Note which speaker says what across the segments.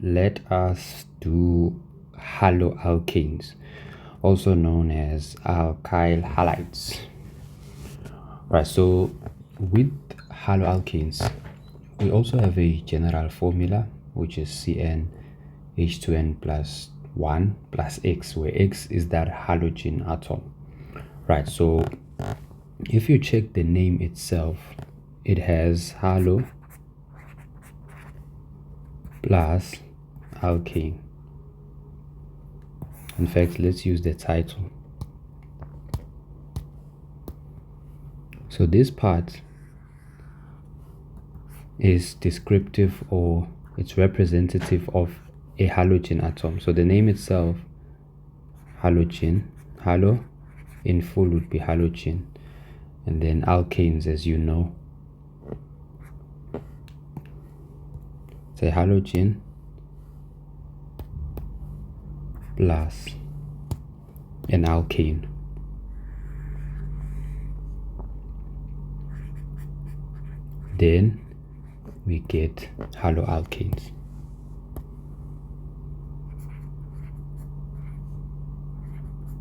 Speaker 1: let us do haloalkanes, also known as alkyl halides. Right, so with haloalkanes, we also have a general formula, which is CnH2n plus 1 plus X, where X is that halogen atom. Right, so if you check the name itself, it has halo plus alkane. In fact, let's use the title. So this part is descriptive, or it's representative of a halogen atom. So the name itself, halogen, halo in full would be halogen, and then alkanes, as you know, say halogen plus an alkane. Then we get haloalkanes.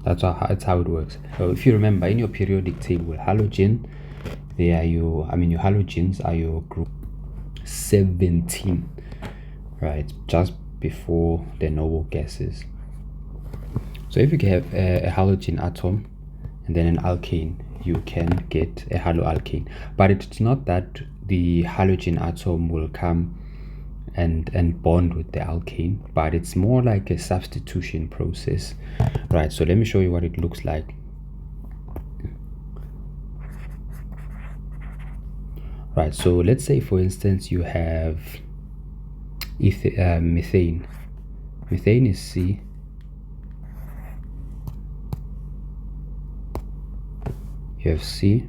Speaker 1: That's how it works. So if you remember, in your periodic table, halogen, they are your halogens are your group 17, right, just before the noble gases. So if you have a halogen atom and then an alkane, you can get a haloalkane. But it's not that the halogen atom will come and bond with the alkane, but it's more like a substitution process. Right, so let me show you what it looks like. Right, so let's say, for instance, you have methane. Methane is C. You have C.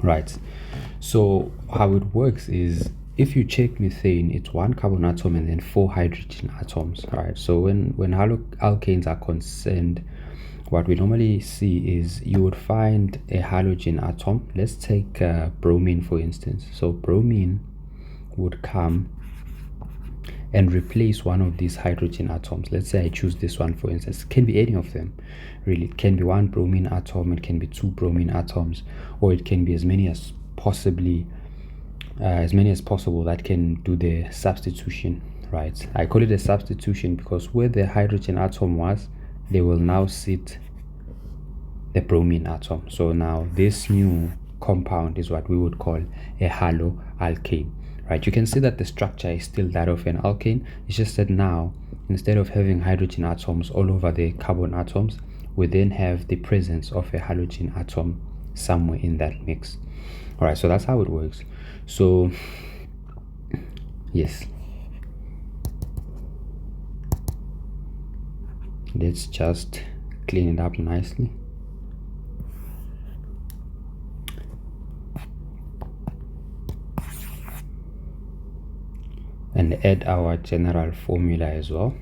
Speaker 1: Right, so how it works is, if you check methane, it's one carbon atom and then 4 hydrogen atoms. Right, so when haloalkanes are concerned, what we normally see is you would find a halogen atom. Let's take bromine, for instance. So bromine would come and replace one of these hydrogen atoms. Let's say I choose this one, for instance. It can be any of them, really. It can be one bromine atom, it can be 2 bromine atoms, or it can be as many as possible that can do the substitution. Right, I call it a substitution because where the hydrogen atom was, they will now sit the bromine atom. So now this new compound is what we would call a haloalkane. Right, you can see that the structure is still that of an alkane. It's just that now, instead of having hydrogen atoms all over the carbon atoms, we then have the presence of a halogen atom somewhere in that mix. All right, so that's how it works. So yes, let's just clean it up nicely. And add our general formula as well.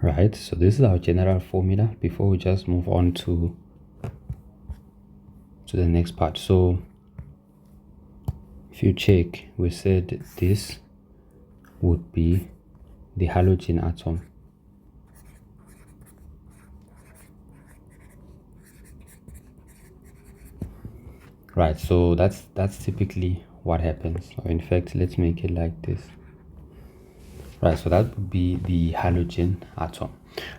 Speaker 1: Right, so this is our general formula before we just move on to the next part. So if you check, we said this would be the halogen atom. Right, so that's typically what happens. So in fact, let's make it like this. Right, so that would be the halogen atom.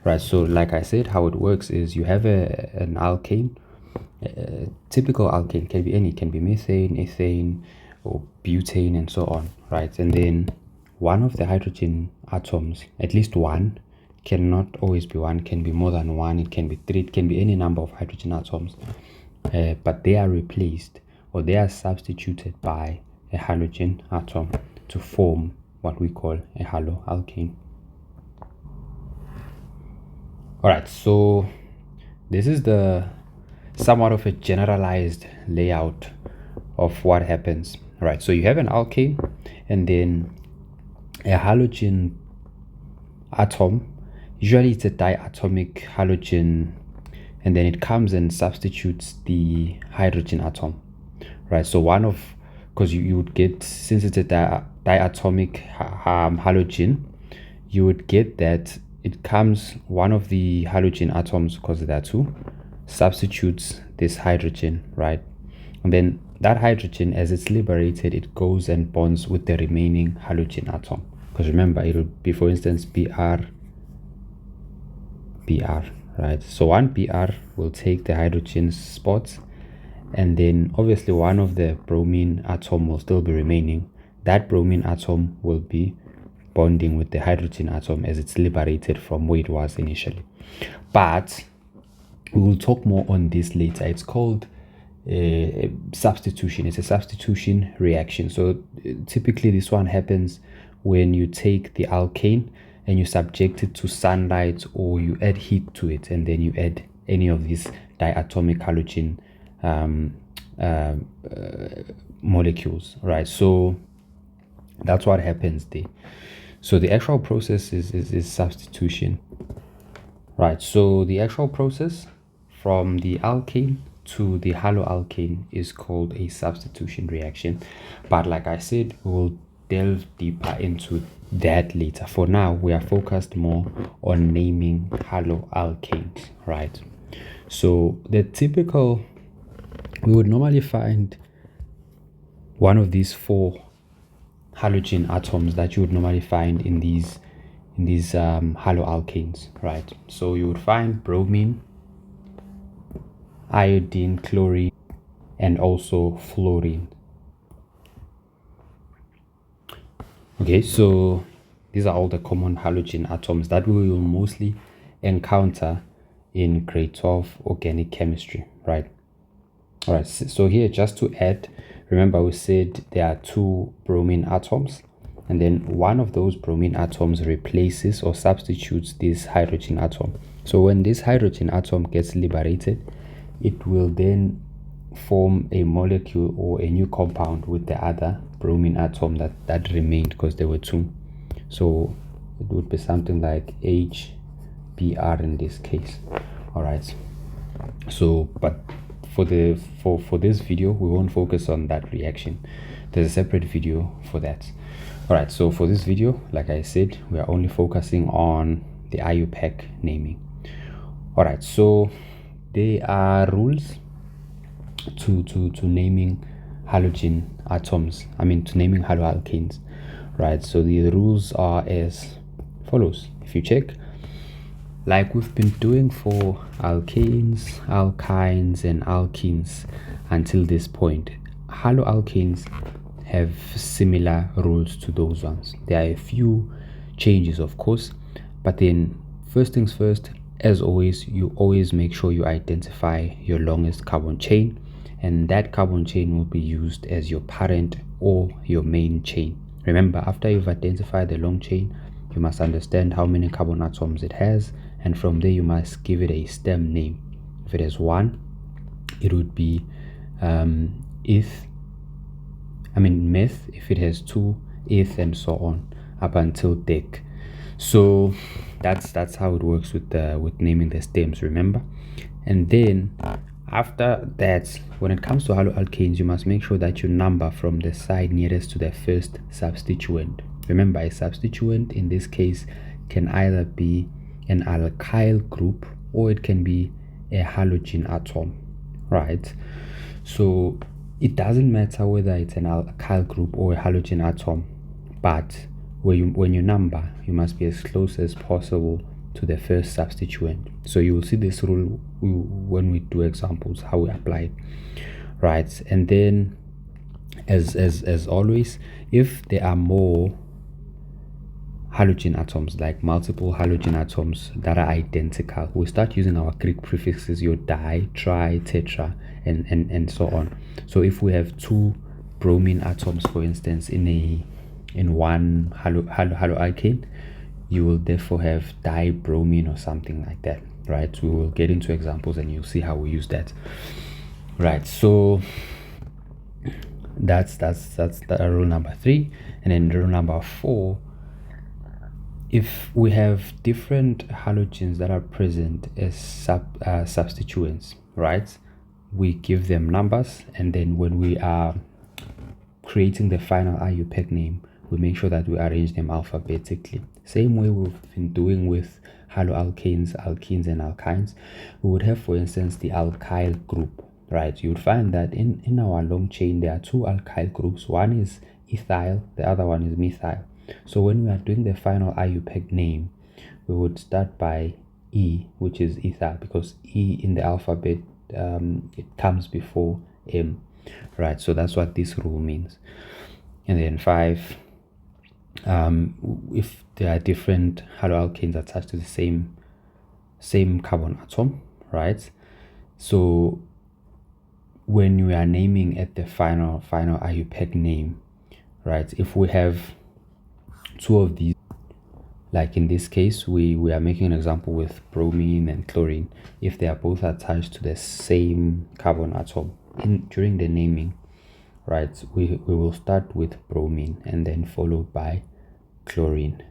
Speaker 1: Right, so like I said, how it works is you have an alkane. Typical alkane can be any, can be methane, ethane, or butane, and so on. Right, and then one of the hydrogen atoms, at least one, cannot always be one, can be more than one, it can be 3, it can be any number of hydrogen atoms, but they are replaced, or they are substituted by a halogen atom to form what we call a haloalkane. All right, so this is the somewhat of a generalized layout of what happens. Right, so you have an alkane and then a halogen atom. Usually it's a diatomic halogen, and then it comes and substitutes the hydrogen atom. right? So one of, because you would get, since it's a diatomic halogen, you would get that it comes, one of the halogen atoms, because there are two, substitutes this hydrogen, right? And then that hydrogen, as it's liberated, it goes and bonds with the remaining halogen atom. Because remember, it would be, for instance, Br, right? So one Br will take the hydrogen spots, and then obviously one of the bromine atom will still be remaining. That bromine atom will be bonding with the hydrogen atom as it's liberated from where it was initially. But we will talk more on this later. It's called substitution. It's a substitution reaction. So typically this one happens when you take the alkane and you subject it to sunlight, or you add heat to it, and then you add any of these diatomic halogen molecules, right? So that's what happens there. So the actual process is substitution, right? So the actual process from the alkane to the haloalkane is called a substitution reaction. But like I said, we'll delve deeper into that later. For now, we are focused more on naming haloalkanes, right? So the typical, we would normally find one of these four halogen atoms that you would normally find in these haloalkanes, right? So you would find bromine, iodine, chlorine, and also fluorine. Okay, so these are all the common halogen atoms that we will mostly encounter in grade 12 organic chemistry, right? All right, so here, just to add, remember we said there are two bromine atoms, and then one of those bromine atoms replaces or substitutes this hydrogen atom. So when this hydrogen atom gets liberated, it will then form a molecule or a new compound with the other bromine atom that remained, because there were two. So it would be something like HBr in this case. All right, so but for this video we won't focus on that reaction. There's a separate video for that. All right, so for this video, like I said, we are only focusing on the IUPAC naming. All right, so there are rules to naming halogen atoms, to naming haloalkanes, right? So the rules are as follows. If you check, like we've been doing for alkanes, alkynes, and alkenes until this point, haloalkanes have similar rules to those ones. There are a few changes, of course, but then first things first, as always, you always make sure you identify your longest carbon chain, and that carbon chain will be used as your parent or your main chain. Remember, after you've identified the long chain, you must understand how many carbon atoms it has, and from there you must give it a stem name. If it has one, it would be meth. If it has two, eth, and so on up until dec. So that's how it works with naming the stems, remember. And then after that, when it comes to haloalkanes, you must make sure that you number from the side nearest to the first substituent. Remember, a substituent in this case can either be an alkyl group or it can be a halogen atom, right? So it doesn't matter whether it's an alkyl group or a halogen atom, but when you number, you must be as close as possible to the first substituent. So you will see this rule when we do examples, how we apply it, right? And then as always, if there are more halogen atoms, like multiple halogen atoms that are identical, we start using our Greek prefixes, your di, tri, tetra, and so on. So if we have two bromine atoms, for instance, in one haloalkane, you will therefore have dibromine or something like that, right? We will get into examples and you'll see how we use that, right? So that's rule number 3. And then rule number 4, if we have different halogens that are present as substituents, right, we give them numbers, and then when we are creating the final IUPAC name, we make sure that we arrange them alphabetically. Same way we've been doing with haloalkanes, alkenes, and alkynes. We would have, for instance, the alkyl group, right? You would find that in our long chain, there are two alkyl groups. One is ethyl, the other one is methyl. So when we are doing the final IUPAC name, we would start by E, which is ethyl, because E in the alphabet, it comes before M, right? So that's what this rule means. And then 5, if there are different haloalkanes attached to the same carbon atom, right? So when we are naming at the final IUPAC name, right, if we have two of these, like in this case, we are making an example with bromine and chlorine. If they are both attached to the same carbon atom during the naming, right, we will start with bromine and then followed by chlorine,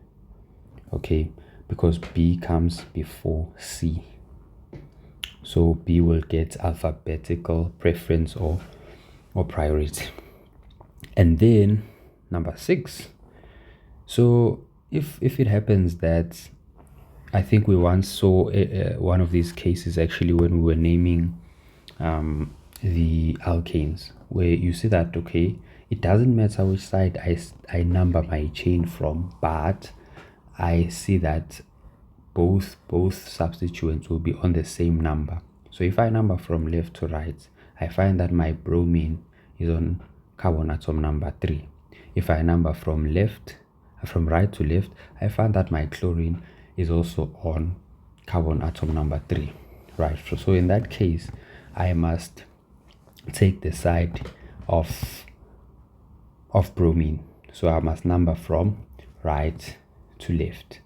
Speaker 1: okay, because B comes before C. So B will get alphabetical preference or priority. And then number 6. So if it happens that, I think we once saw one of these cases actually when we were naming the alkanes, where you see that, okay, it doesn't matter which side I number my chain from, but I see that both substituents will be on the same number. So if I number from left to right, I find that my bromine is on carbon atom number 3. If I number from right to left, I find that my chlorine is also on carbon atom number 3, right? So in that case, I must take the side of bromine. So I must number from right to left.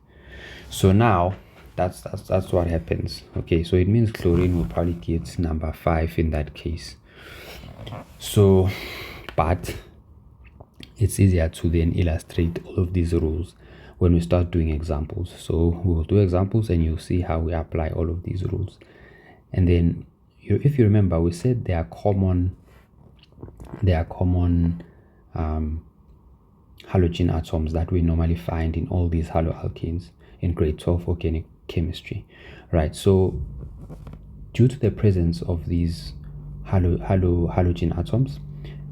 Speaker 1: So now that's what happens. Okay, so it means chlorine will probably get number 5 in that case. So, but it's easier to then illustrate all of these rules when we start doing examples. So we'll do examples and you'll see how we apply all of these rules. And then if you remember, we said there are common halogen atoms that we normally find in all these haloalkanes in grade 12 organic chemistry, right? So due to the presence of these halogen atoms,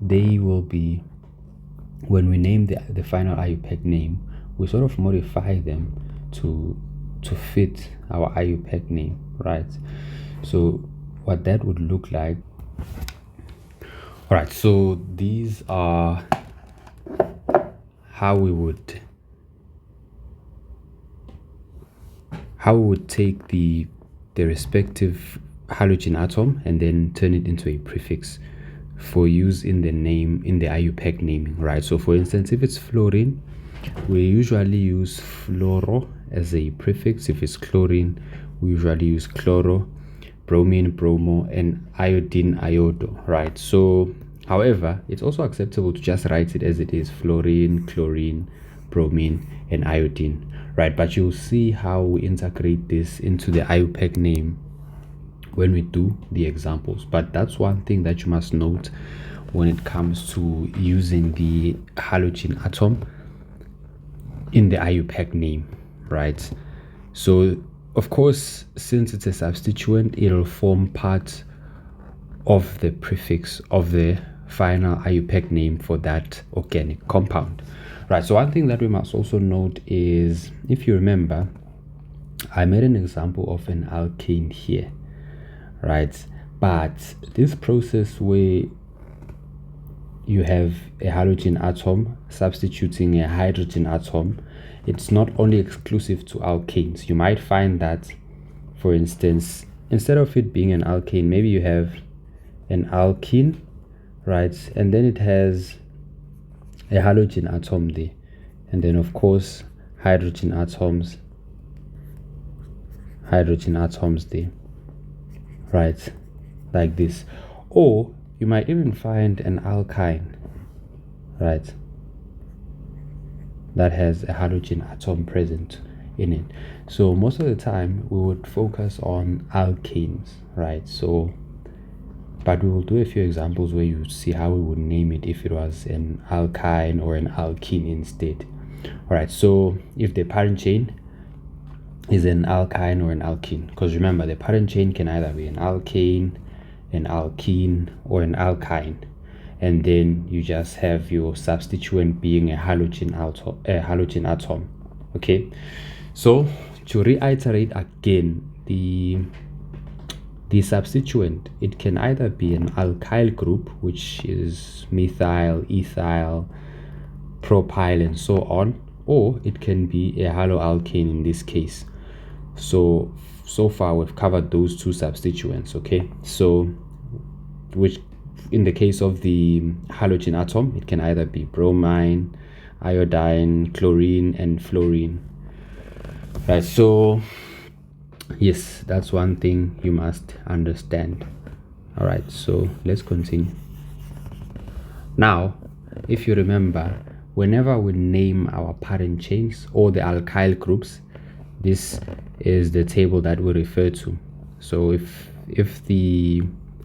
Speaker 1: they will be, when we name the final IUPAC name, we sort of modify them to fit our IUPAC name, right? So what that would look like. All right, so these are how we would take the respective halogen atom and then turn it into a prefix for use in the name, in the IUPAC naming, right? So for instance, if it's fluorine, we usually use fluoro as a prefix. If it's chlorine, we usually use chloro, bromine, bromo, and iodine, iodo, right? So however, it's also acceptable to just write it as it is: fluorine, chlorine, bromine, and iodine, right? But you'll see how we integrate this into the IUPAC name when we do the examples. But that's one thing that you must note when it comes to using the halogen atom in the IUPAC name, right? So of course, since it's a substituent, it'll form part of the prefix of the final IUPAC name for that organic compound, right? So one thing that we must also note is, if you remember, I made an example of an alkane here, right? But this process where you have a halogen atom substituting a hydrogen atom, it's not only exclusive to alkanes. You might find that, for instance, instead of it being an alkane, maybe you have an alkene, right? And then it has a halogen atom there, and then of course hydrogen atoms there, right? Like this. Or you might even find an alkyne, right, that has a halogen atom present in it. So most of the time we would focus on alkanes, right? So but we will do a few examples where you see how we would name it if it was an alkyne or an alkene instead. All right, so if the parent chain is an alkyne or an alkene, because remember the parent chain can either be an alkane, an alkene, or an alkyne, and then you just have your substituent being a halogen atom. Okay, so to reiterate again, the substituent, it can either be an alkyl group, which is methyl, ethyl, propyl, and so on, or it can be a haloalkane in this case. So far we've covered those two substituents. Okay, so which in the case of the halogen atom, it can either be bromine, iodine, chlorine, and fluorine. Right, so yes, that's one thing you must understand. All right, so let's continue. Now, if you remember, whenever we name our parent chains or the alkyl groups, this is the table that we refer to. So if the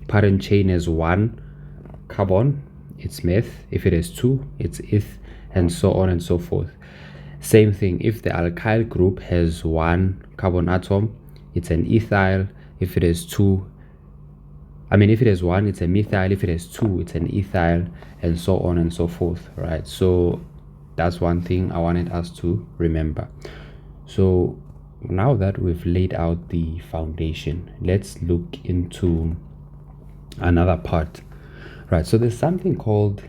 Speaker 1: parent chain has 1 carbon, it's meth. If it has 2, it's eth, and so on and so forth. Same thing, if the alkyl group has 1 carbon atom, it's an ethyl. If it has 2, if it has 1, it's a methyl. If it has 2, it's an ethyl, and so on and so forth. Right, so that's one thing I wanted us to remember. So now that we've laid out the foundation, let's look into another part. Right, so there's something called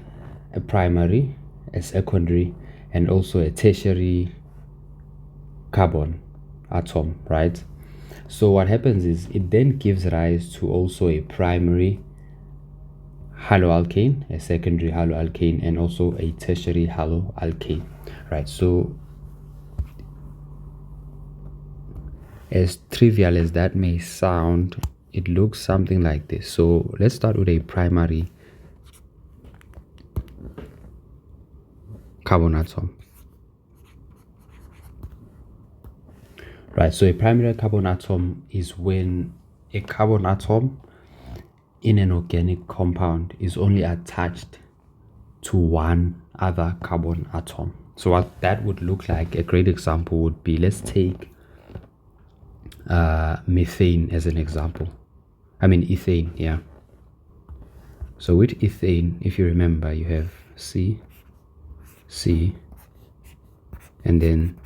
Speaker 1: a primary, a secondary, and also a tertiary carbon atom, right? So what happens is it then gives rise to also a primary haloalkane, a secondary haloalkane, and also a tertiary haloalkane, right? So as trivial as that may sound, it looks something like this. So let's start with a primary carbon atom. Right, so a primary carbon atom is when a carbon atom in an organic compound is only attached to one other carbon atom. So what that would look like, a great example would be, let's take methane as an example. Ethane, yeah. So with ethane, if you remember, you have C, and then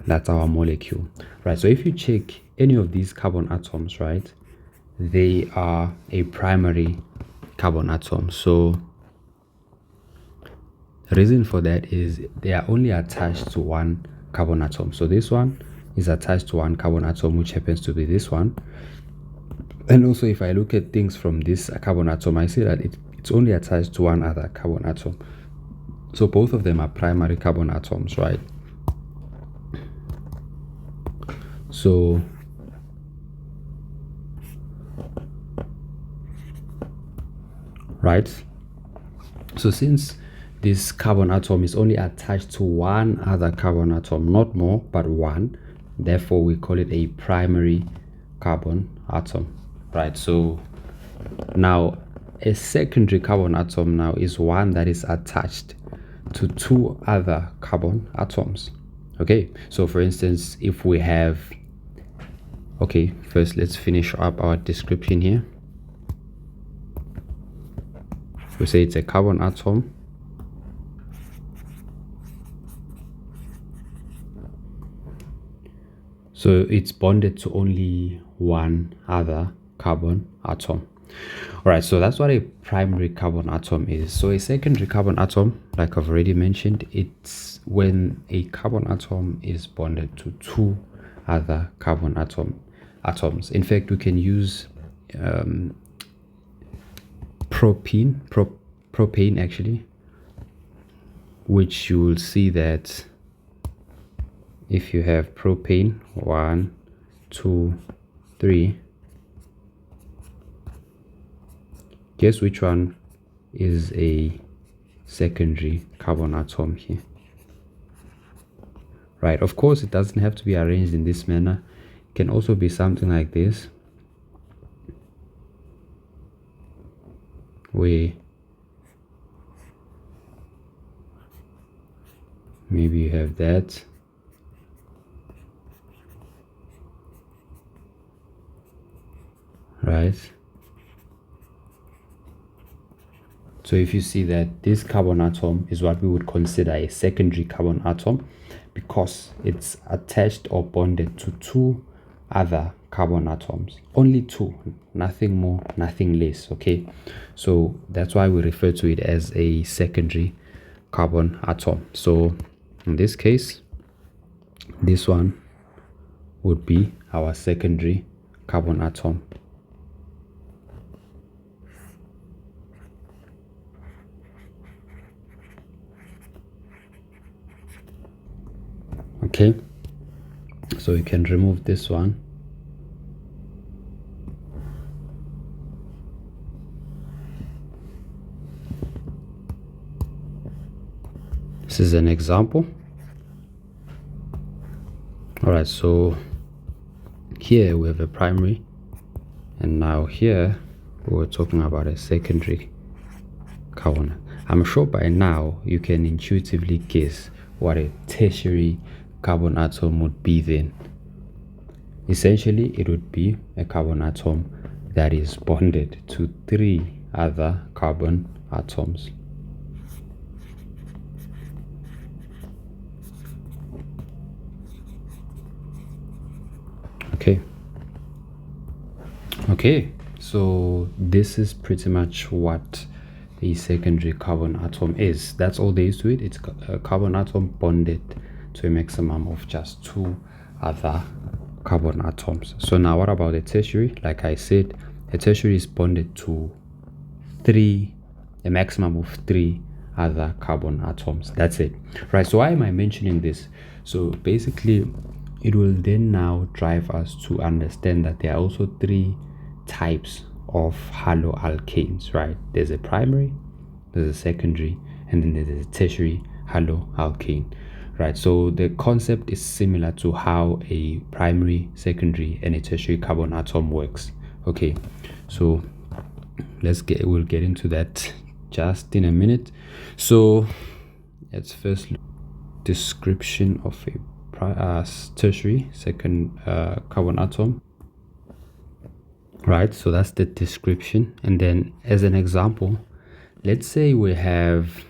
Speaker 1: that's our molecule, right? So if you check any of these carbon atoms, right, they are a primary carbon atom. So the reason for that is they are only attached to one carbon atom. So this one is attached to one carbon atom, which happens to be this one. And also, if I look at things from this carbon atom, I see that it's only attached to one other carbon atom. So both of them are primary carbon atoms, right? So since this carbon atom is only attached to one other carbon atom, not more but one, therefore we call it a primary carbon atom, right? So now a secondary carbon atom now is one that is attached to 2 other carbon atoms. Okay, so for instance, if we have, okay, first let's finish up our description here. We say it's a carbon atom so it's bonded to only one other carbon atom. All right, so that's what a primary carbon atom is. So a secondary carbon atom, like I've already mentioned, it's when a carbon atom is bonded to 2 other carbon atoms. In fact, we can use propane actually, which you will see that if you have propane 1, 2, 3, guess which one is a secondary carbon atom here, right? Of course, it doesn't have to be arranged in this manner. can also be something like this, where maybe you have that, right? So if you see that this carbon atom is what we would consider a secondary carbon atom, because it's attached or bonded to two other carbon atoms, only two, nothing more, nothing less. Okay, so that's why we refer to it as a secondary carbon atom. So in this case, this one would be our secondary carbon atom. Okay, so we can remove this one. This is an example. All right, so here we have a primary, and now here we're talking about a secondary carbon. I'm sure by now you can intuitively guess what a tertiary carbon atom would be then. Essentially, it would be a carbon atom that is bonded to three other carbon atoms. Okay, so this is pretty much what the secondary carbon atom is. That's all there is to it. It's a carbon atom bonded to a maximum of just two other carbon atoms. So now what about a tertiary? Like I said, a tertiary is bonded to a maximum of three other carbon atoms. That's it, right? So why am I mentioning this? So basically, it will then now drive us to understand that there are also three types of haloalkanes, right? There's a primary, there's a secondary, and then there's a tertiary haloalkane, right? So the concept is similar to how a primary, secondary, and a tertiary carbon atom works. Okay, so we'll get into that just in a minute. So let's first look at the description of a tertiary carbon atom. Right, so that's the description. And then as an example, let's say we have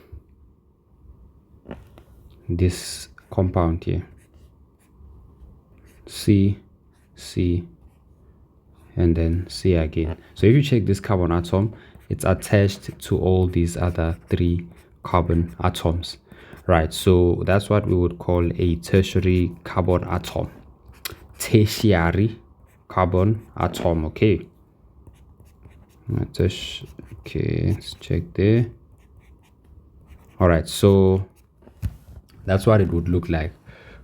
Speaker 1: this compound here, C, and then C again. So if you check this carbon atom, it's attached to all these other three carbon atoms, right? So that's what we would call a tertiary carbon atom. Tertiary carbon atom. Okay, let's check there. All right, so that's what it would look like,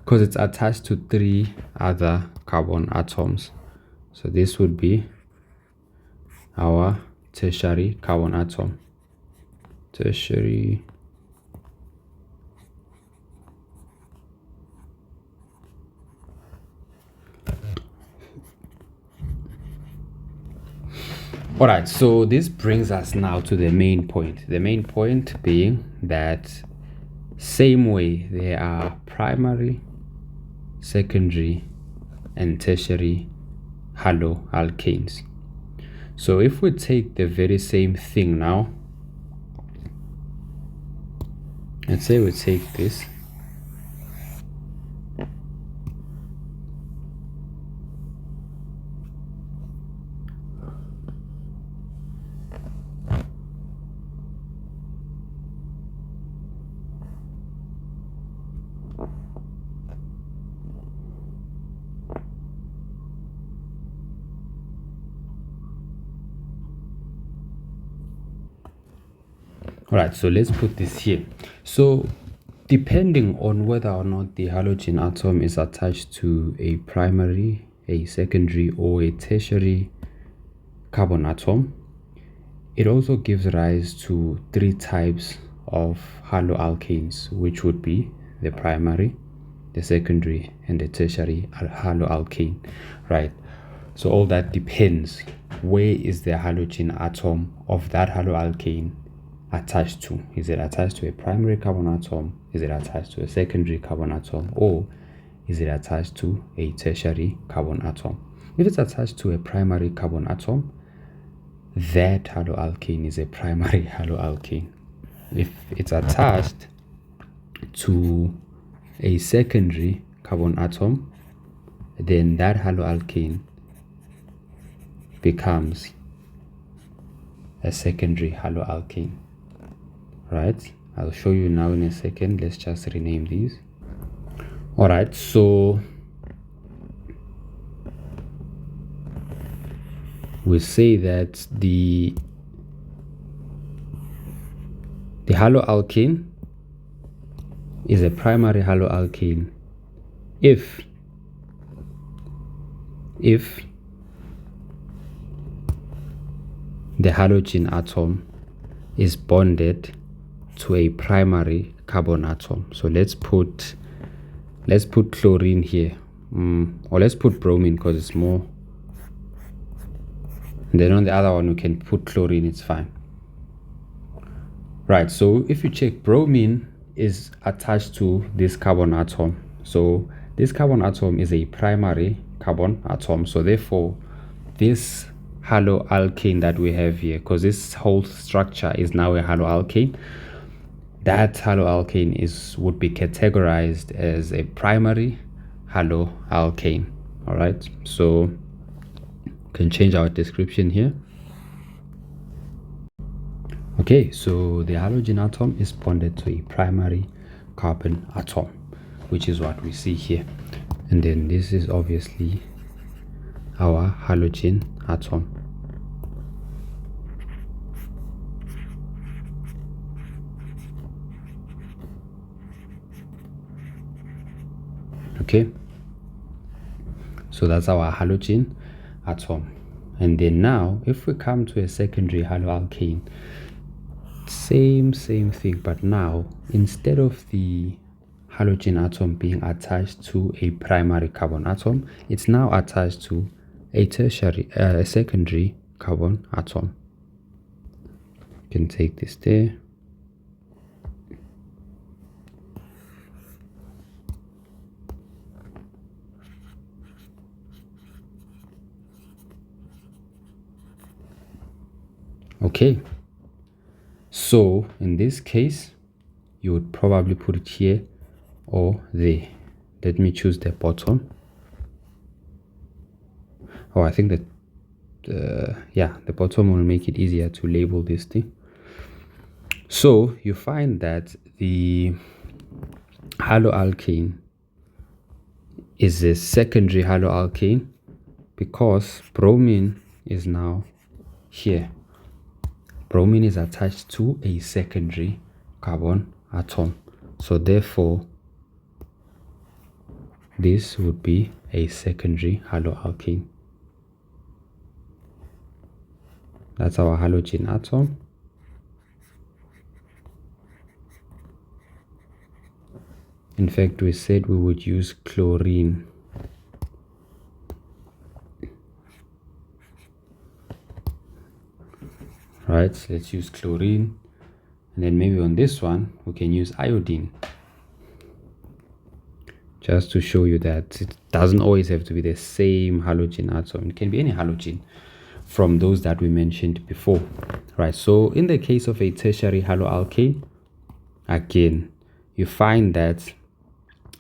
Speaker 1: because it's attached to three other carbon atoms. So this would be our tertiary carbon atom. Tertiary All right, so this brings us now to the main point. The main point being that same way there are primary, secondary, and tertiary haloalkanes. So if we take the very same thing now, let's say we take this. All right, so let's put this here. So depending on whether or not the halogen atom is attached to a primary, a secondary, or a tertiary carbon atom, it also gives rise to three types of haloalkanes, which would be the primary, the secondary and the tertiary haloalkane, right? So all that depends, where is the halogen atom of that haloalkane attached to? Is it attached to a primary carbon atom? Is it attached to a secondary carbon atom? Or is it attached to a tertiary carbon atom? If it's attached to a primary carbon atom, that haloalkane is a primary haloalkane. If it's attached to a secondary carbon atom, then that haloalkane becomes a secondary haloalkane, right? I'll show you now in a second. Let's just rename these. All right, so we say that the haloalkane is a primary haloalkane if the halogen atom is bonded to a primary carbon atom. So let's put chlorine here, or let's put bromine because it's more. And then on the other one we can put chlorine, it's fine. Right, so if you check, bromine is attached to this carbon atom. So this carbon atom is a primary carbon atom. So therefore, this haloalkane that we have here, because this whole structure is now a haloalkane, that haloalkane would be categorized as a primary haloalkane. All right, so can change our description here. Okay, so the halogen atom is bonded to a primary carbon atom, which is what we see here. And then this is obviously our halogen atom. Okay, so that's our halogen atom. And then now if we come to a secondary haloalkane, same thing, but now instead of the halogen atom being attached to a primary carbon atom, it's now attached to a tertiary a secondary carbon atom. You can take this there. Okay, so in this case you would probably put it here or there. Let me choose the bottom. Oh, I think that yeah, the bottom will make it easier to label this thing. So you find that the haloalkane is a secondary haloalkane because bromine is now here. Bromine is attached to a secondary carbon atom. So therefore, this would be a secondary haloalkane. That's our halogen atom. In fact, we said we would use chlorine. Right, so let's use chlorine, and then maybe on this one we can use iodine, just to show you that it doesn't always have to be the same halogen atom. It can be any halogen from those that we mentioned before. Right, so in the case of a tertiary haloalkane, again you find that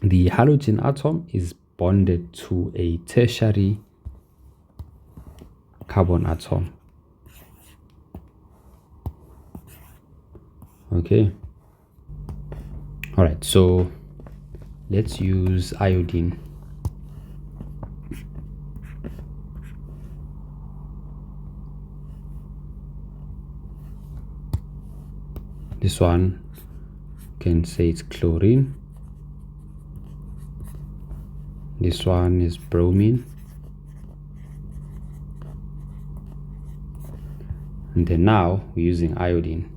Speaker 1: the halogen atom is bonded to a tertiary carbon atom. Okay, all right, so let's use iodine. This one can say it's chlorine. This one is bromine. And then now we're using iodine.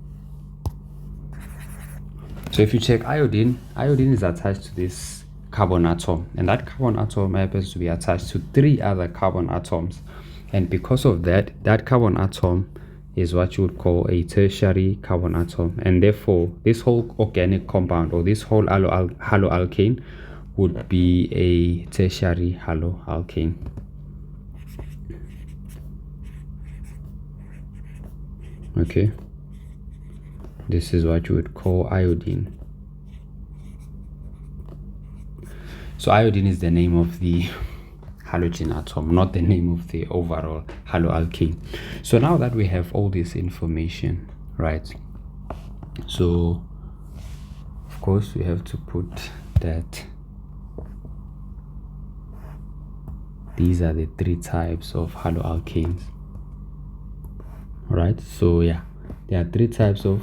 Speaker 1: So if you check iodine is attached to this carbon atom, and that carbon atom happens to be attached to 3 other carbon atoms, and because of that, that carbon atom is what you would call a tertiary carbon atom, and therefore this whole organic compound, or this whole haloalkane, would be a tertiary haloalkane. Okay, this is what you would call iodine. So iodine is the name of the halogen atom, not the name of the overall haloalkane. So now that we have all this information, right, so of course we have to put that these are the 3 types of haloalkanes. Right, so yeah, there are 3 types of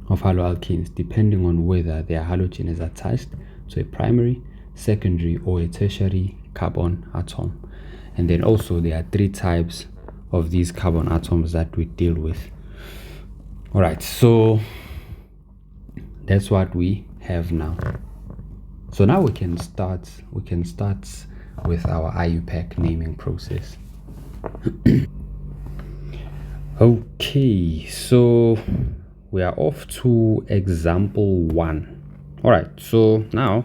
Speaker 1: haloalkanes depending on whether their halogen is attached to a primary, secondary, or a tertiary carbon atom. And then also there are 3 types of these carbon atoms that we deal with. All right, so that's what we have now. So now we can start with our IUPAC naming process. Okay, so we are off to example 1. All right, so now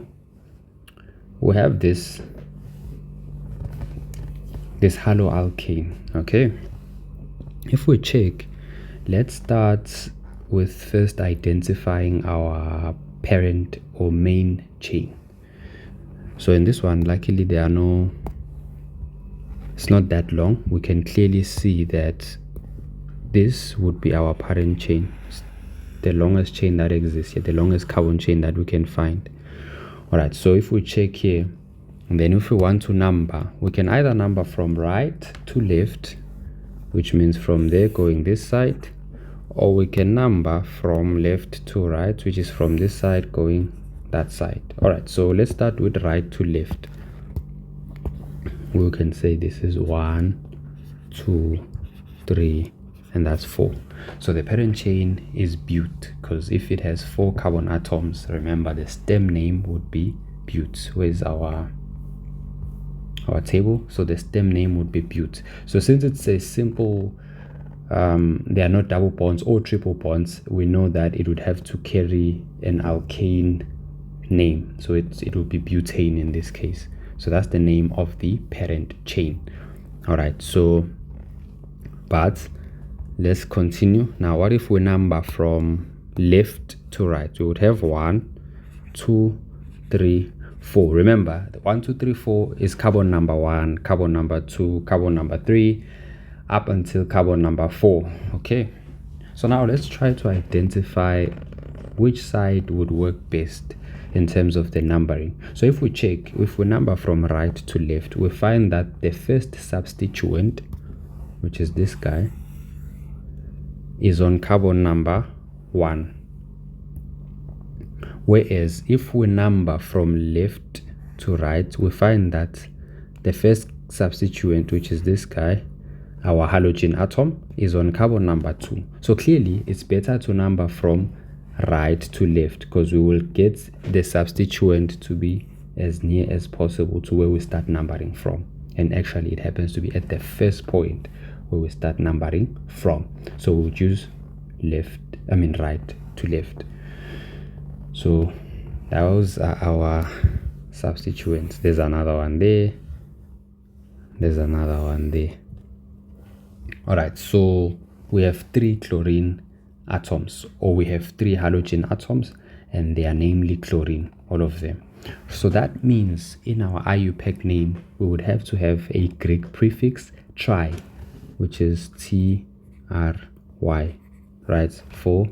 Speaker 1: we have this haloalkane. Okay, if we check, let's start with first identifying our parent or main chain. So in this one, luckily it's not that long. We can clearly see that this would be our parent chain, the longest chain that exists here, the longest carbon chain that we can find. All right, so if we check here, and then if we want to number, we can either number from right to left, which means from there going this side, or we can number from left to right, which is from this side going that side. All right, so let's start with right to left. We can say this is 1, 2, 3, and that's 4. So the parent chain is bute, because if it has 4 carbon atoms, remember the stem name would be bute. Where's our table? So the stem name would be bute. So since it's a simple they are not double bonds or triple bonds, we know that it would have to carry an alkane name, so it would be butane in this case. So that's the name of the parent chain. All right, so but let's continue. Now what if we number from left to right? We would have 1, 2, 3, 4. Remember, the 1, 2, 3, 4 is carbon number 1, carbon number 2, carbon number 3, up until carbon number 4. Okay, so now let's try to identify which side would work best in terms of the numbering. So if we check, if we number from right to left, we find that the first substituent, which is this guy, is on carbon number 1. Whereas if we number from left to right, we find that the first substituent, which is this guy, our halogen atom, is on carbon number 2. So clearly it's better to number from right to left, because we will get the substituent to be as near as possible to where we start numbering from. And actually it happens to be at the first point where we start numbering from. So we'll choose right to left. So those are our substituents. There's another one there, there's another one there. All right, so we have 3 chlorine atoms, or we have 3 halogen atoms, and they are namely chlorine, all of them. So that means in our IUPAC name we would have to have a Greek prefix tri, which is TRY, right, for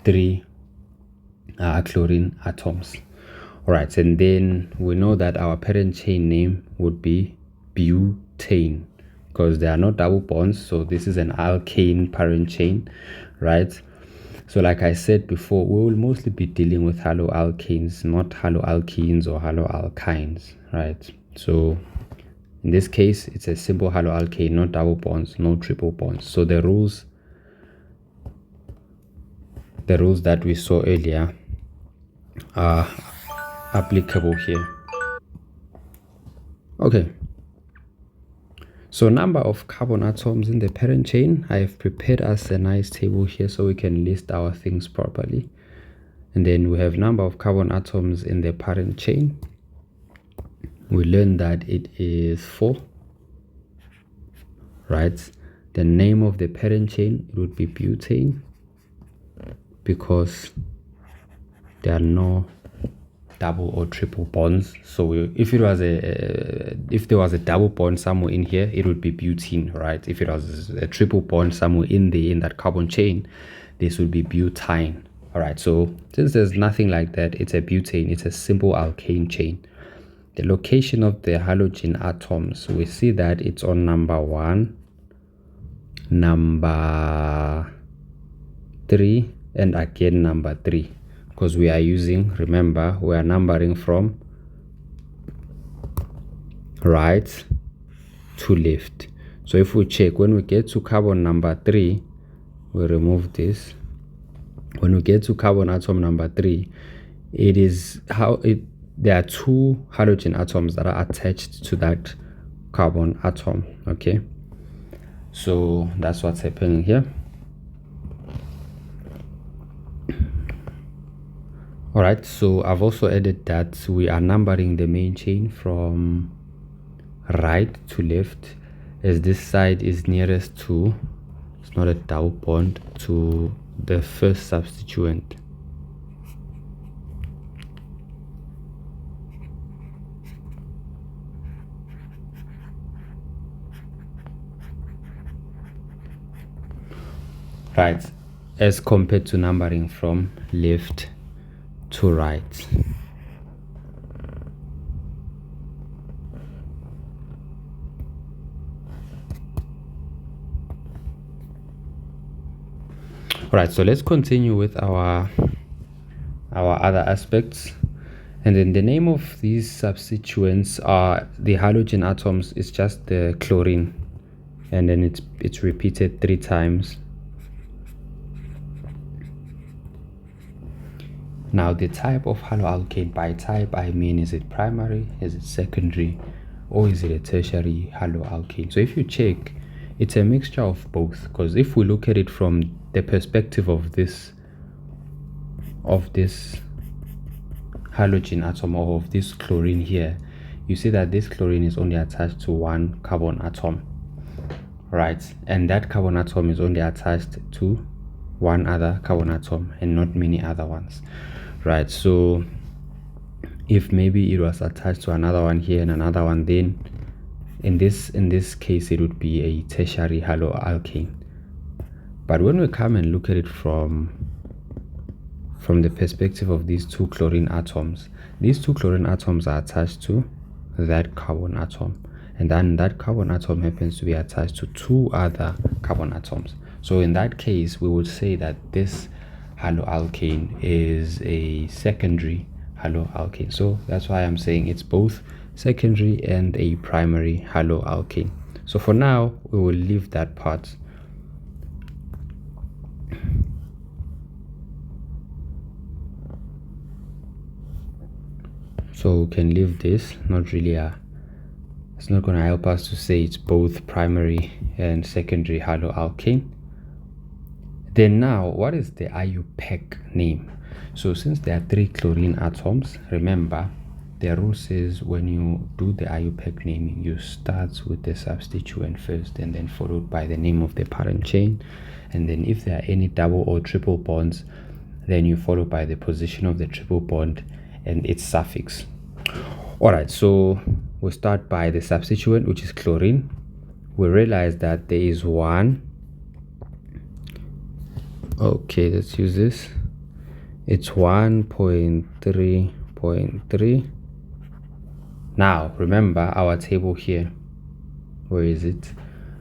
Speaker 1: 3 chlorine atoms. All right, and then we know that our parent chain name would be butane, because they are not double bonds, so this is an alkane parent chain, right? So like I said before, we will mostly be dealing with haloalkanes, not haloalkenes or haloalkynes, right? So in this case, it's a simple haloalkane, no double bonds, no triple bonds. So the rules that we saw earlier are applicable here. Okay, so number of carbon atoms in the parent chain. I have prepared us a nice table here so we can list our things properly. And then we have number of carbon atoms in the parent chain. We learned that it is 4, right? The name of the parent chain, it would be butane, because there are no double or triple bonds. So if there was a double bond somewhere in here, it would be butene, right? If it was a triple bond somewhere in that carbon chain, this would be butane. All right, so since there's nothing like that, it's a butane, it's a simple alkane chain. The location of the halogen atoms, we see that it's on number 1, number 3, and again number 3, because we are using, remember, we are numbering from right to left. So if we check, when we get to carbon number 3, we remove this. When we get to carbon atom number 3, there are 2 halogen atoms that are attached to that carbon atom. Okay, so that's what's happening here. All right, so I've also added that we are numbering the main chain from right to left, as this side is nearest to, it's not a double bond, to the first substituent. Right, as compared to numbering from left to right. All right, so let's continue with our other aspects. And then the name of these substituents are the halogen atoms is just the chlorine, and then it's repeated 3 times. Now the type of haloalkane, by type I mean, is it primary, is it secondary, or is it a tertiary haloalkane? So if you check, it's a mixture of both, because if we look at it from the perspective of this halogen atom, or of this chlorine here, you see that this chlorine is only attached to 1 carbon atom, right? And that carbon atom is only attached to 1 other carbon atom and not many other ones, right? So if maybe it was attached to another one here and another one, then in this case it would be a tertiary haloalkane. But when we come and look at it from the perspective of these 2 chlorine atoms, these 2 chlorine atoms are attached to that carbon atom, and then that carbon atom happens to be attached to 2 other carbon atoms. So in that case, we would say that this haloalkane is a secondary haloalkane. So that's why I'm saying it's both secondary and a primary haloalkane. So for now, we will leave that part. So we can leave this, not really it's not going to help us to say it's both primary and secondary haloalkane. Then now, what is the IUPAC name? So since there are 3 chlorine atoms, remember the rule says when you do the IUPAC naming, you start with the substituent first and then followed by the name of the parent chain, and then if there are any double or triple bonds, then you follow by the position of the triple bond and its suffix. All right, so we start by the substituent, which is chlorine. We realize that there is 1. Okay, let's use this. It's 1.3.3. Now remember our table here. Where is it?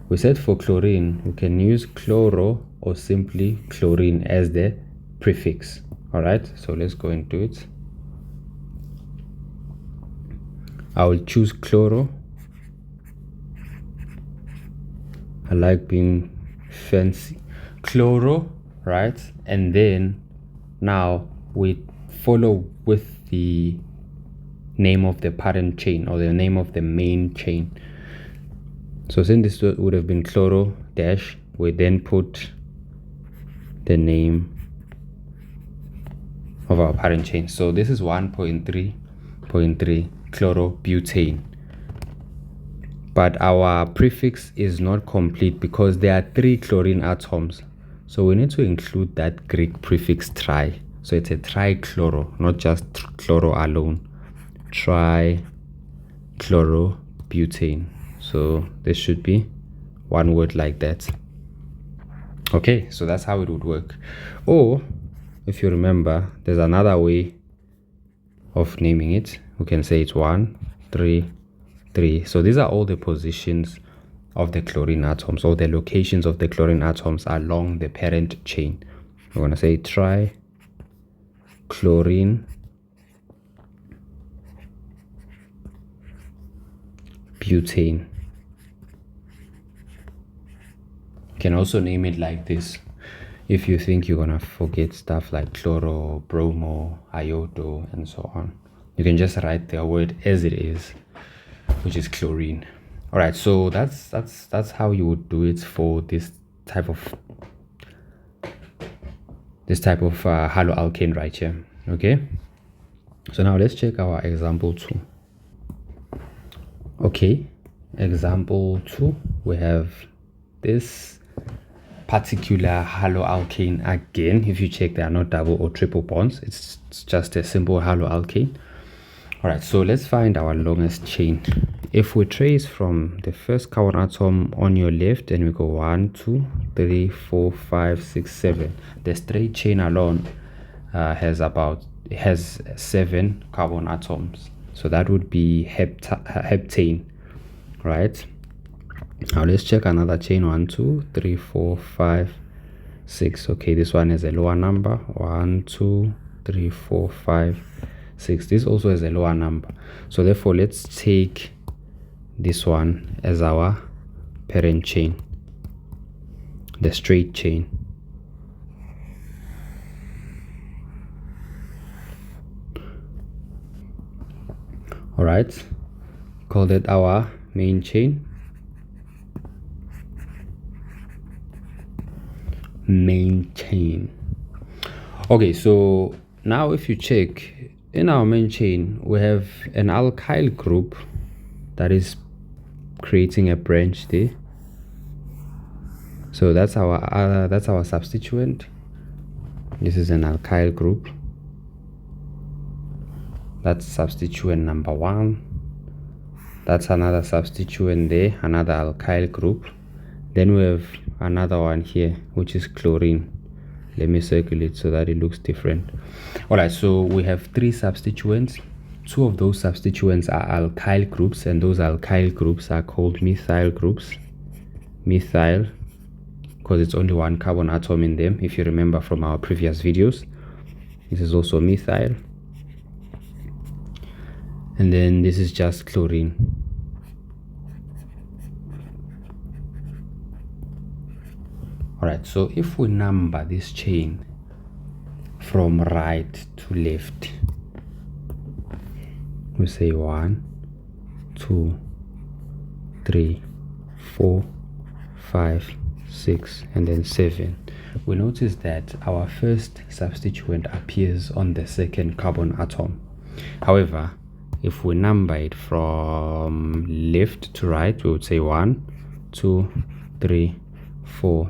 Speaker 1: We said for chlorine we can use chloro or simply chlorine as the prefix. All right, so let's go and do it. I will choose chloro. I like being fancy. Chloro, right? And then now we follow with the name of the parent chain or the name of the main chain. So since this would have been chloro dash, we then put the name of our parent chain. So this is 1.3.3 chlorobutane, but our prefix is not complete because there are 3 chlorine atoms, so we need to include that Greek prefix tri. So it's a trichloro, not just chloro alone. Trichlorobutane. So this should be one word like that. Okay, so that's how it would work. Or if you remember, there's another way of naming it. We can say it's 1, 3, 3. So these are all the positions of the chlorine atoms, or the locations of the chlorine atoms along the parent chain. We're going to say trichlorine butane. You can also name it like this if you think you're gonna forget stuff like chloro, bromo, iodo, and so on. You can just write the word as it is, which is chlorine. All right, so that's how you would do it for this type of haloalkane right here. Okay, so now let's check our example 2. Okay, example 2, we have this particular haloalkane again. If you check, there are not double or triple bonds, it's just a simple haloalkane. All right, so let's find our longest chain. If we trace from the first carbon atom on your left and we go 1, 2, 3, 4, 5, 6, 7, the straight chain alone has 7 carbon atoms. So that would be heptane, right? Now let's check another chain. 1, 2, 3, 4, 5, 6. Okay, this one has a lower number. 1, 2, 3, 4, 5, 6. This also has a lower number. So therefore, let's take this one as our parent chain, the straight chain. All right, call that our main chain. Main chain. Okay, so now if you check in our main chain, we have an alkyl group that is creating a branch there. So that's our substituent. This is an alkyl group. That's substituent number 1. That's another substituent there, another alkyl group. Then we have another one here, which is chlorine. Let me circle it so that it looks different. All right, so we have 3 substituents. 2 of those substituents are alkyl groups, and those alkyl groups are called methyl groups. Methyl, because it's only 1 carbon atom in them, if you remember from our previous videos. This is also methyl. And then this is just chlorine. All right, so if we number this chain from right to left, we say 1, 2, 3, 4, 5, 6, and then 7. We notice that our first substituent appears on the second carbon atom. However, if we number it from left to right, we would say 1, 2, 3, 4,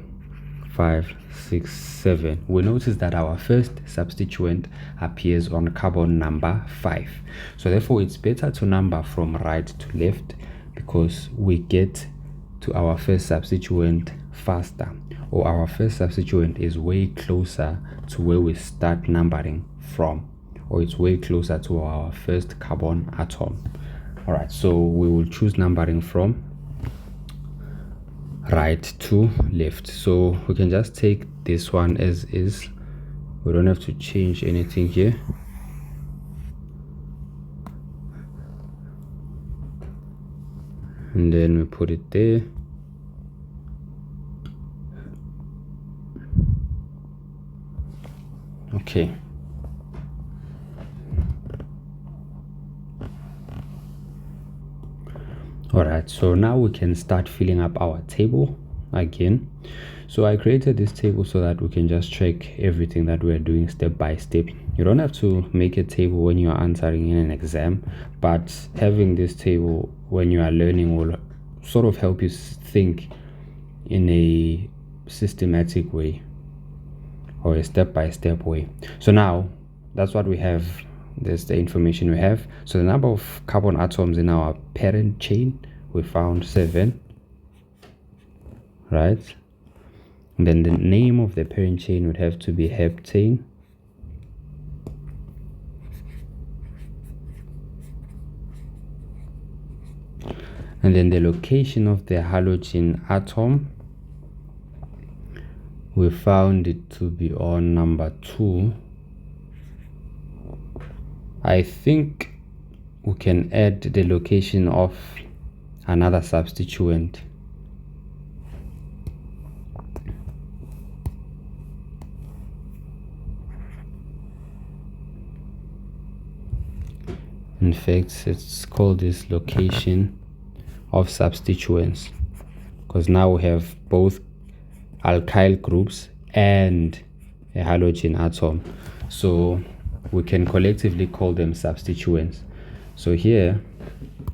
Speaker 1: 5, 6, 7. We notice that our first substituent appears on carbon number 5. So therefore, it's better to number from right to left because we get to our first substituent faster, or our first substituent is way closer to where we start numbering from, or it's way closer to our first carbon atom. All right, so we will choose numbering from right to left. So we can just take this one as is. We don't have to change anything here. And then we put it there. Okay. All right, so now we can start filling up our table again. So I created this table so that we can just check everything that we're doing step by step. You don't have to make a table when you are answering in an exam, but having this table when you are learning will sort of help you think in a systematic way or a step-by-step way. So now that's what we have. There's the information we have. So the number of carbon atoms in our parent chain, we found 7, right? And then the name of the parent chain would have to be heptane. And then the location of the halogen atom, we found it to be on number 2. I think we can add the location of another substituent. In fact, let's call this location of substituents, because now we have both alkyl groups and a halogen atom, so we can collectively call them substituents. So here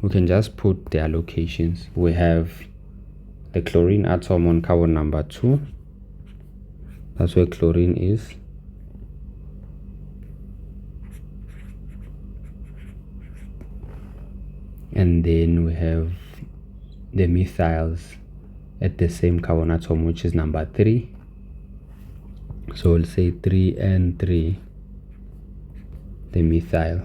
Speaker 1: we can just put their locations. We have the chlorine atom on carbon number 2. That's where chlorine is. And then we have the methyls at the same carbon atom, which is number 3. So we'll say 3 and 3, the methyl.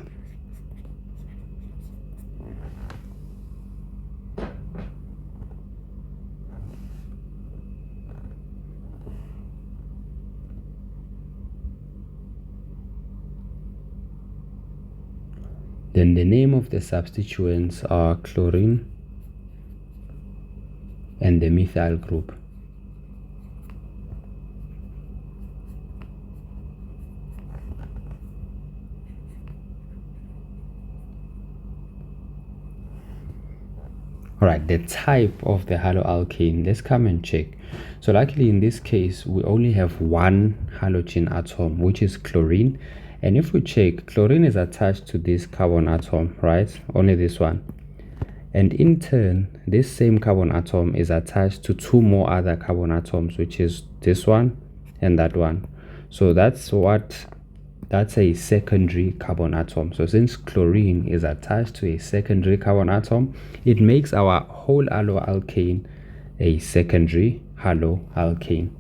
Speaker 1: Then the name of the substituents are chlorine and the methyl group. Alright, the type of the haloalkane, let's come and check. So luckily in this case we only have one halogen atom, which is chlorine. And if we check, chlorine is attached to this carbon atom, right? Only this one. And in turn, this same carbon atom is attached to 2 more other carbon atoms, which is this one and that one. So that's a secondary carbon atom. So since chlorine is attached to a secondary carbon atom, it makes our whole haloalkane a secondary haloalkane.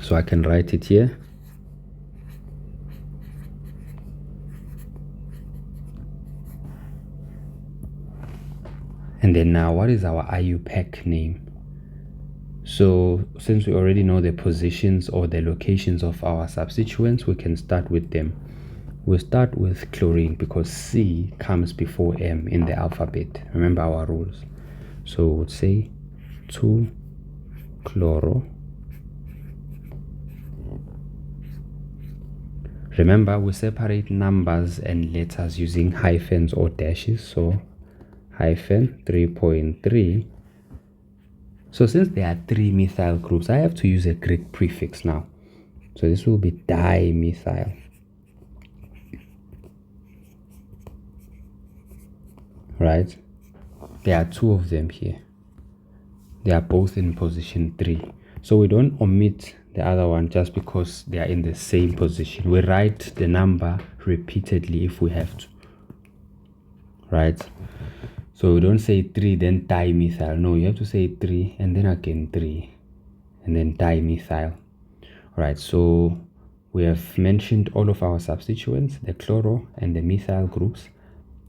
Speaker 1: So I can write it here. And then now, what is our IUPAC name? So since we already know the positions or the locations of our substituents, we can start with them. We'll start with chlorine because C comes before M in the alphabet. Remember our rules. So we'll say 2-chloro. Remember, we separate numbers and letters using hyphens or dashes. So hyphen 3.3. So since there are 3 methyl groups, I have to use a Greek prefix now. So this will be dimethyl. Right? There are 2 of them here. They are both in position 3. So we don't omit the other one just because they are in the same position. We write the number repeatedly if we have to. Right? So we don't say 3 then dimethyl. No, you have to say 3 and then again 3 and then dimethyl. Alright, so we have mentioned all of our substituents, the chloro and the methyl groups.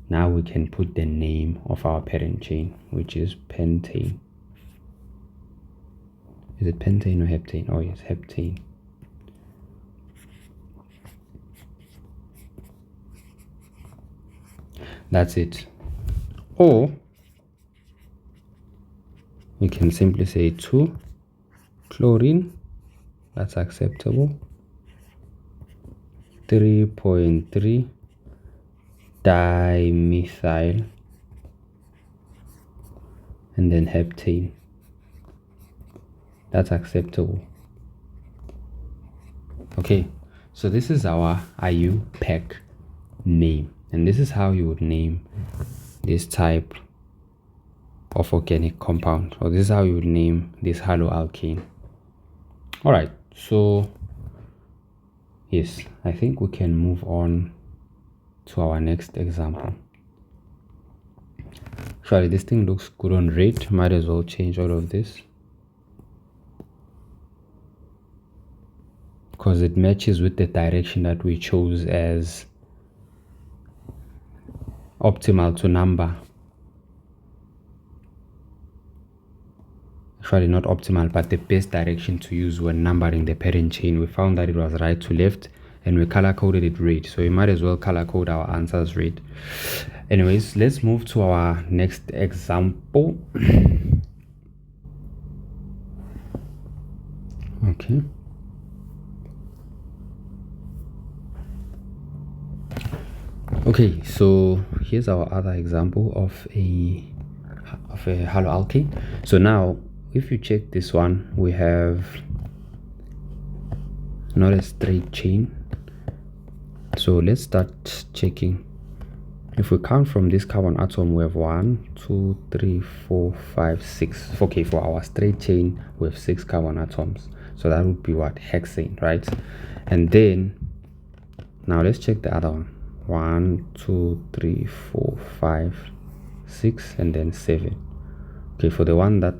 Speaker 1: Now we can put the name of our parent chain, which is pentane. Is it pentane or heptane? Oh yes, heptane. That's it. Or we can simply say 2-chlorine, that's acceptable. 3.3 dimethyl and then heptane. That's acceptable. Okay, so this is our IUPAC name, and this is how you would name this type of organic compound, or this is how you would name this haloalkane. All right, so yes, I think we can move on to our next example. Actually, this thing looks good on red. Might as well change all of this because it matches with the direction that we chose as optimal to number. Actually, not optimal, but the best direction to use when numbering the parent chain. We found that it was right to left, and we color coded it red, so we might as well color code our answers red. Anyways, let's move to our next example. Okay, so here's our other example of a haloalkane. So now if you check this one, we have not a straight chain. So let's start checking. If we count from this carbon atom, we have 1, 2, 3, 4, 5, 6. Okay, for our straight chain we have 6 carbon atoms, so that would be what? Hexane, right? And then now let's check the other one. 1, 2, 3, 4, 5, 6, and then 7. Okay, for the one that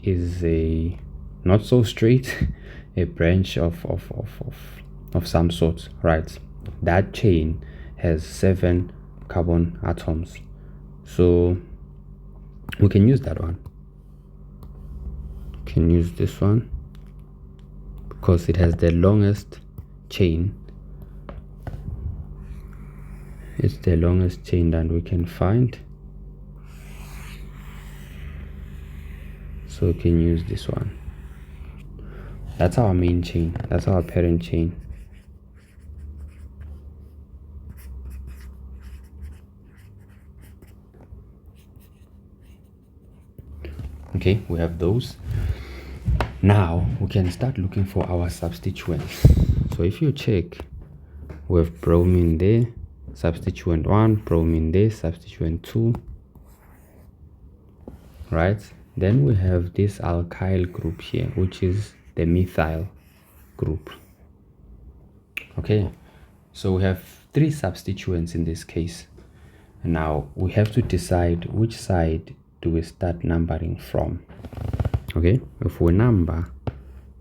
Speaker 1: is a not so straight, a branch of some sort, right? That chain has 7 carbon atoms, so we can use that one. We can use this one because it has the longest chain. It's the longest chain that we can find, so we can use this one. That's our main chain, that's our parent chain. Okay, we have those. Now we can start looking for our substituents. So if you check, we have bromine there, substituent 1, bromine there, substituent 2, right? Then we have this alkyl group here, which is the methyl group. Okay, so we have 3 substituents in this case. And now we have to decide which side do we start numbering from. Okay, if we number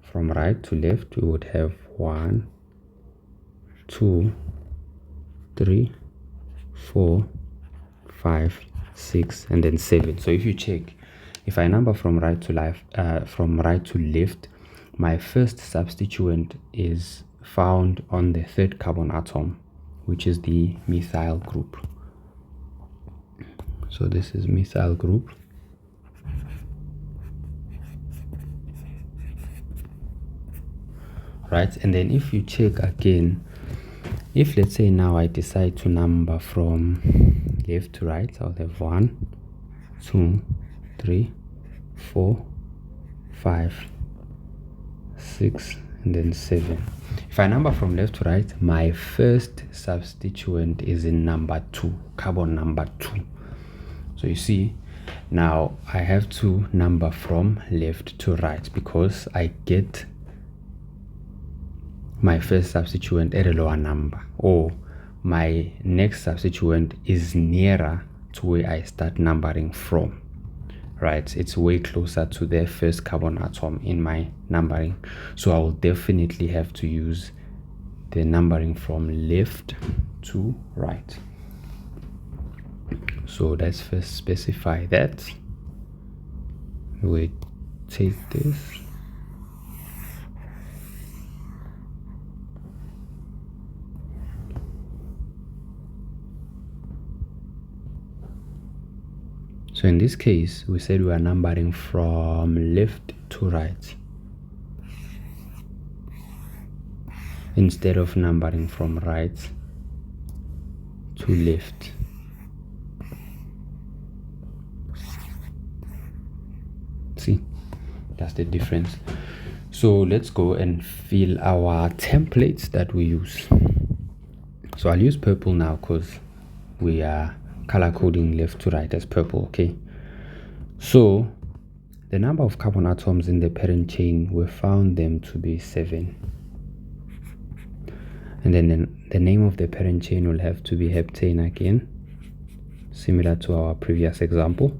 Speaker 1: from right to left, we would have 1, 2, 3, 4, 5, 6, and then 7. So if you check, if I number from right to left, my first substituent is found on the 3rd carbon atom, which is the methyl group. So this is methyl group. Right, and then if you check again, if let's say now I decide to number from left to right, I'll have 1, 2, 3, 4, 5, 6, and then 7. If I number from left to right, my first substituent is in number 2, carbon number 2. So you see, now I have to number from left to right because I get my first substituent at a lower number, or my next substituent is nearer to where I start numbering from, right? It's way closer to the first carbon atom in my numbering, so I will definitely have to use the numbering from left to right. So let's first specify that. We take this, so in this case we said we are numbering from left to right instead of numbering from right to left. See, that's the difference. So let's go and fill our templates that we use. So I'll use purple now because we are color coding left to right as purple. Okay, so the number of carbon atoms in the parent chain, we found them to be 7. And then the name of the parent chain will have to be heptane again, similar to our previous example.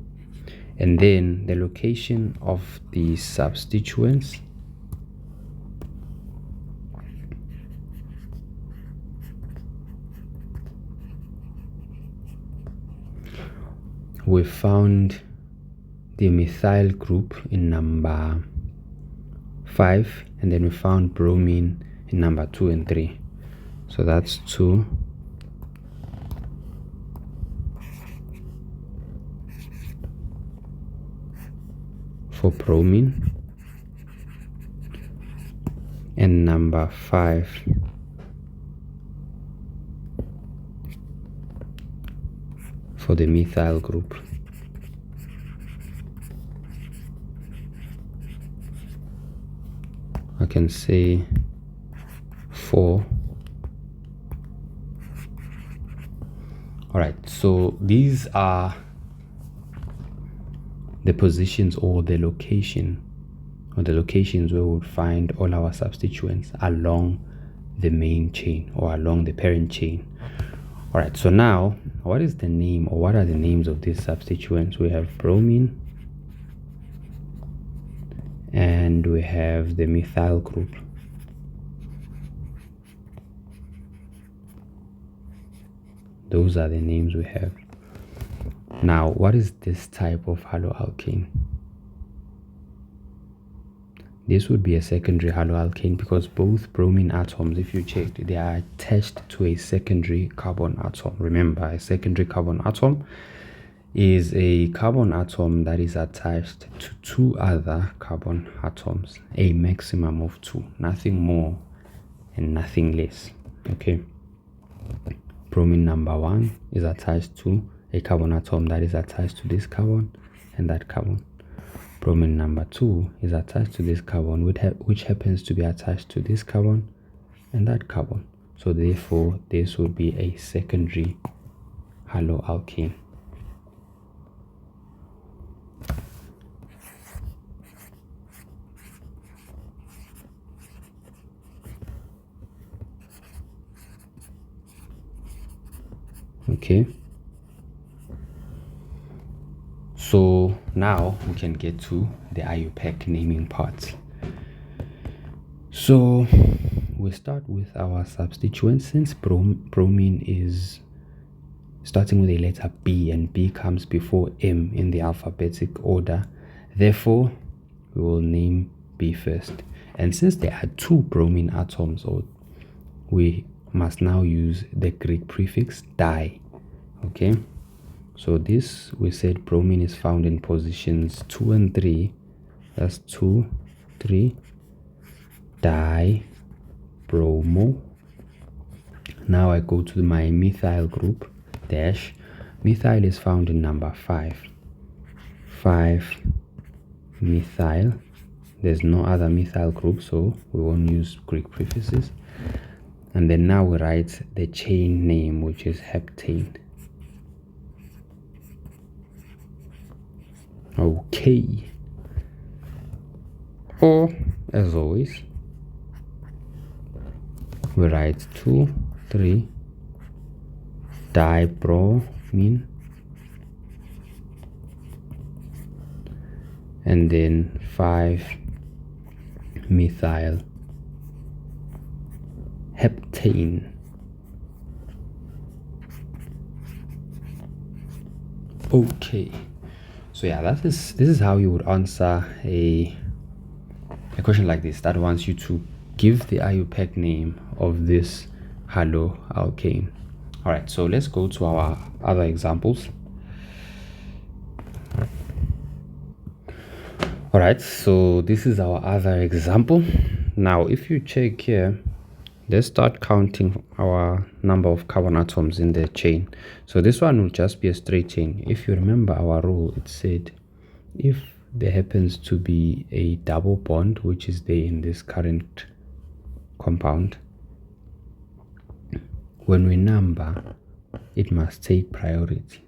Speaker 1: And then the location of the substituents, we found the methyl group in number 5, and then we found bromine in number 2 and 3. So that's 2, for bromine, and number 5 for the methyl group. I can say 4. All right, so these are the positions or the location or the locations where we would find all our substituents along the main chain or along the parent chain. All right, so now what is the name, or what are the names of these substituents? We have bromine and we have the methyl group. Those are the names we have. Now, what is this type of haloalkane? This would be a secondary haloalkane because both bromine atoms, if you check, they are attached to a secondary carbon atom. Remember, a secondary carbon atom is a carbon atom that is attached to 2 other carbon atoms, a maximum of 2, nothing more and nothing less. Okay, bromine number 1 is attached to a carbon atom that is attached to this carbon and that carbon. Bromine number 2 is attached to this carbon, which happens to be attached to this carbon and that carbon. So therefore, this would be a secondary haloalkane. Okay, so now we can get to the IUPAC naming part. So we start with our substituents. Since bromine is starting with a letter B and B comes before M in the alphabetic order, therefore we will name B first. And since there are 2 bromine atoms, we must now use the Greek prefix di. Okay, so this, we said bromine is found in positions 2 and 3. That's 2, 3, di, bromo. Now I go to my methyl group, dash. Methyl is found in number 5. 5 methyl. There's no other methyl group, so we won't use Greek prefixes. And then now we write the chain name, which is heptane. Okay. Or, as always, we write 2, 3, dibromine, and then 5 methyl heptane. Okay, so yeah, this is how you would answer a question like this that wants you to give the IUPAC name of this haloalkane. All right, so let's go to our other examples. All right, so this is our other example. Now if you check here, let's start counting our number of carbon atoms in the chain. So this one will just be a straight chain. If you remember our rule, it said if there happens to be a double bond which is there in this current compound, when we number, it must take priority.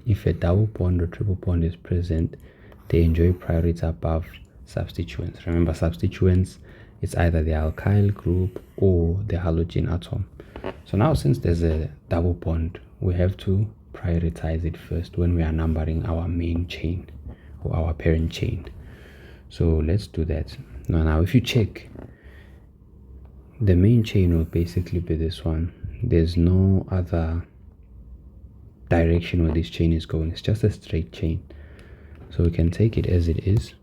Speaker 1: If a double bond or triple bond is present, they enjoy priority above substituents. Remember, substituents, it's either the alkyl group or the halogen atom. So now, since there's a double bond, we have to prioritize it first when we are numbering our main chain or our parent chain. So let's do that. Now if you check, the main chain will basically be this one. There's no other direction where this chain is going. It's just a straight chain. So we can take it as it is.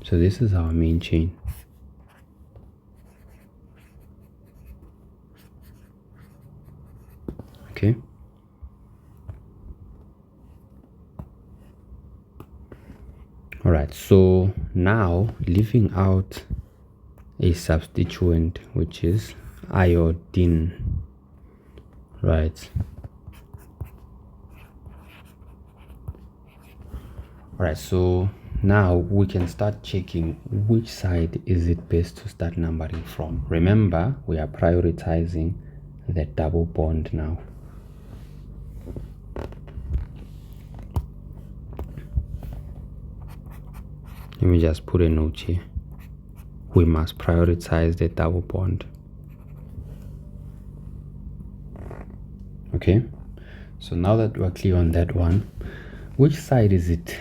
Speaker 1: So this is our main chain. Okay. All right, so now leaving out a substituent which is iodine, right? All right, so now we can start checking which side is it best to start numbering from. Remember, we are prioritizing the double bond now. Let me just put a note here. We must prioritize the double bond. Okay, so now that we're clear on that one, which side is it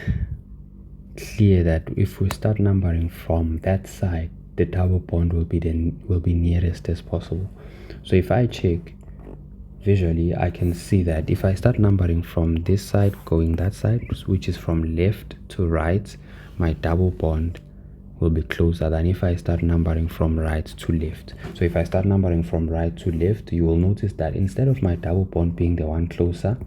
Speaker 1: clear that if we start numbering from that side, the double bond will be nearest as possible? So if I check visually, I can see that if I start numbering from this side going that side, which is from left to right, my double bond will be closer than if I start numbering from right to left. So if I start numbering from right to left, you will notice that instead of my double bond being the one closer,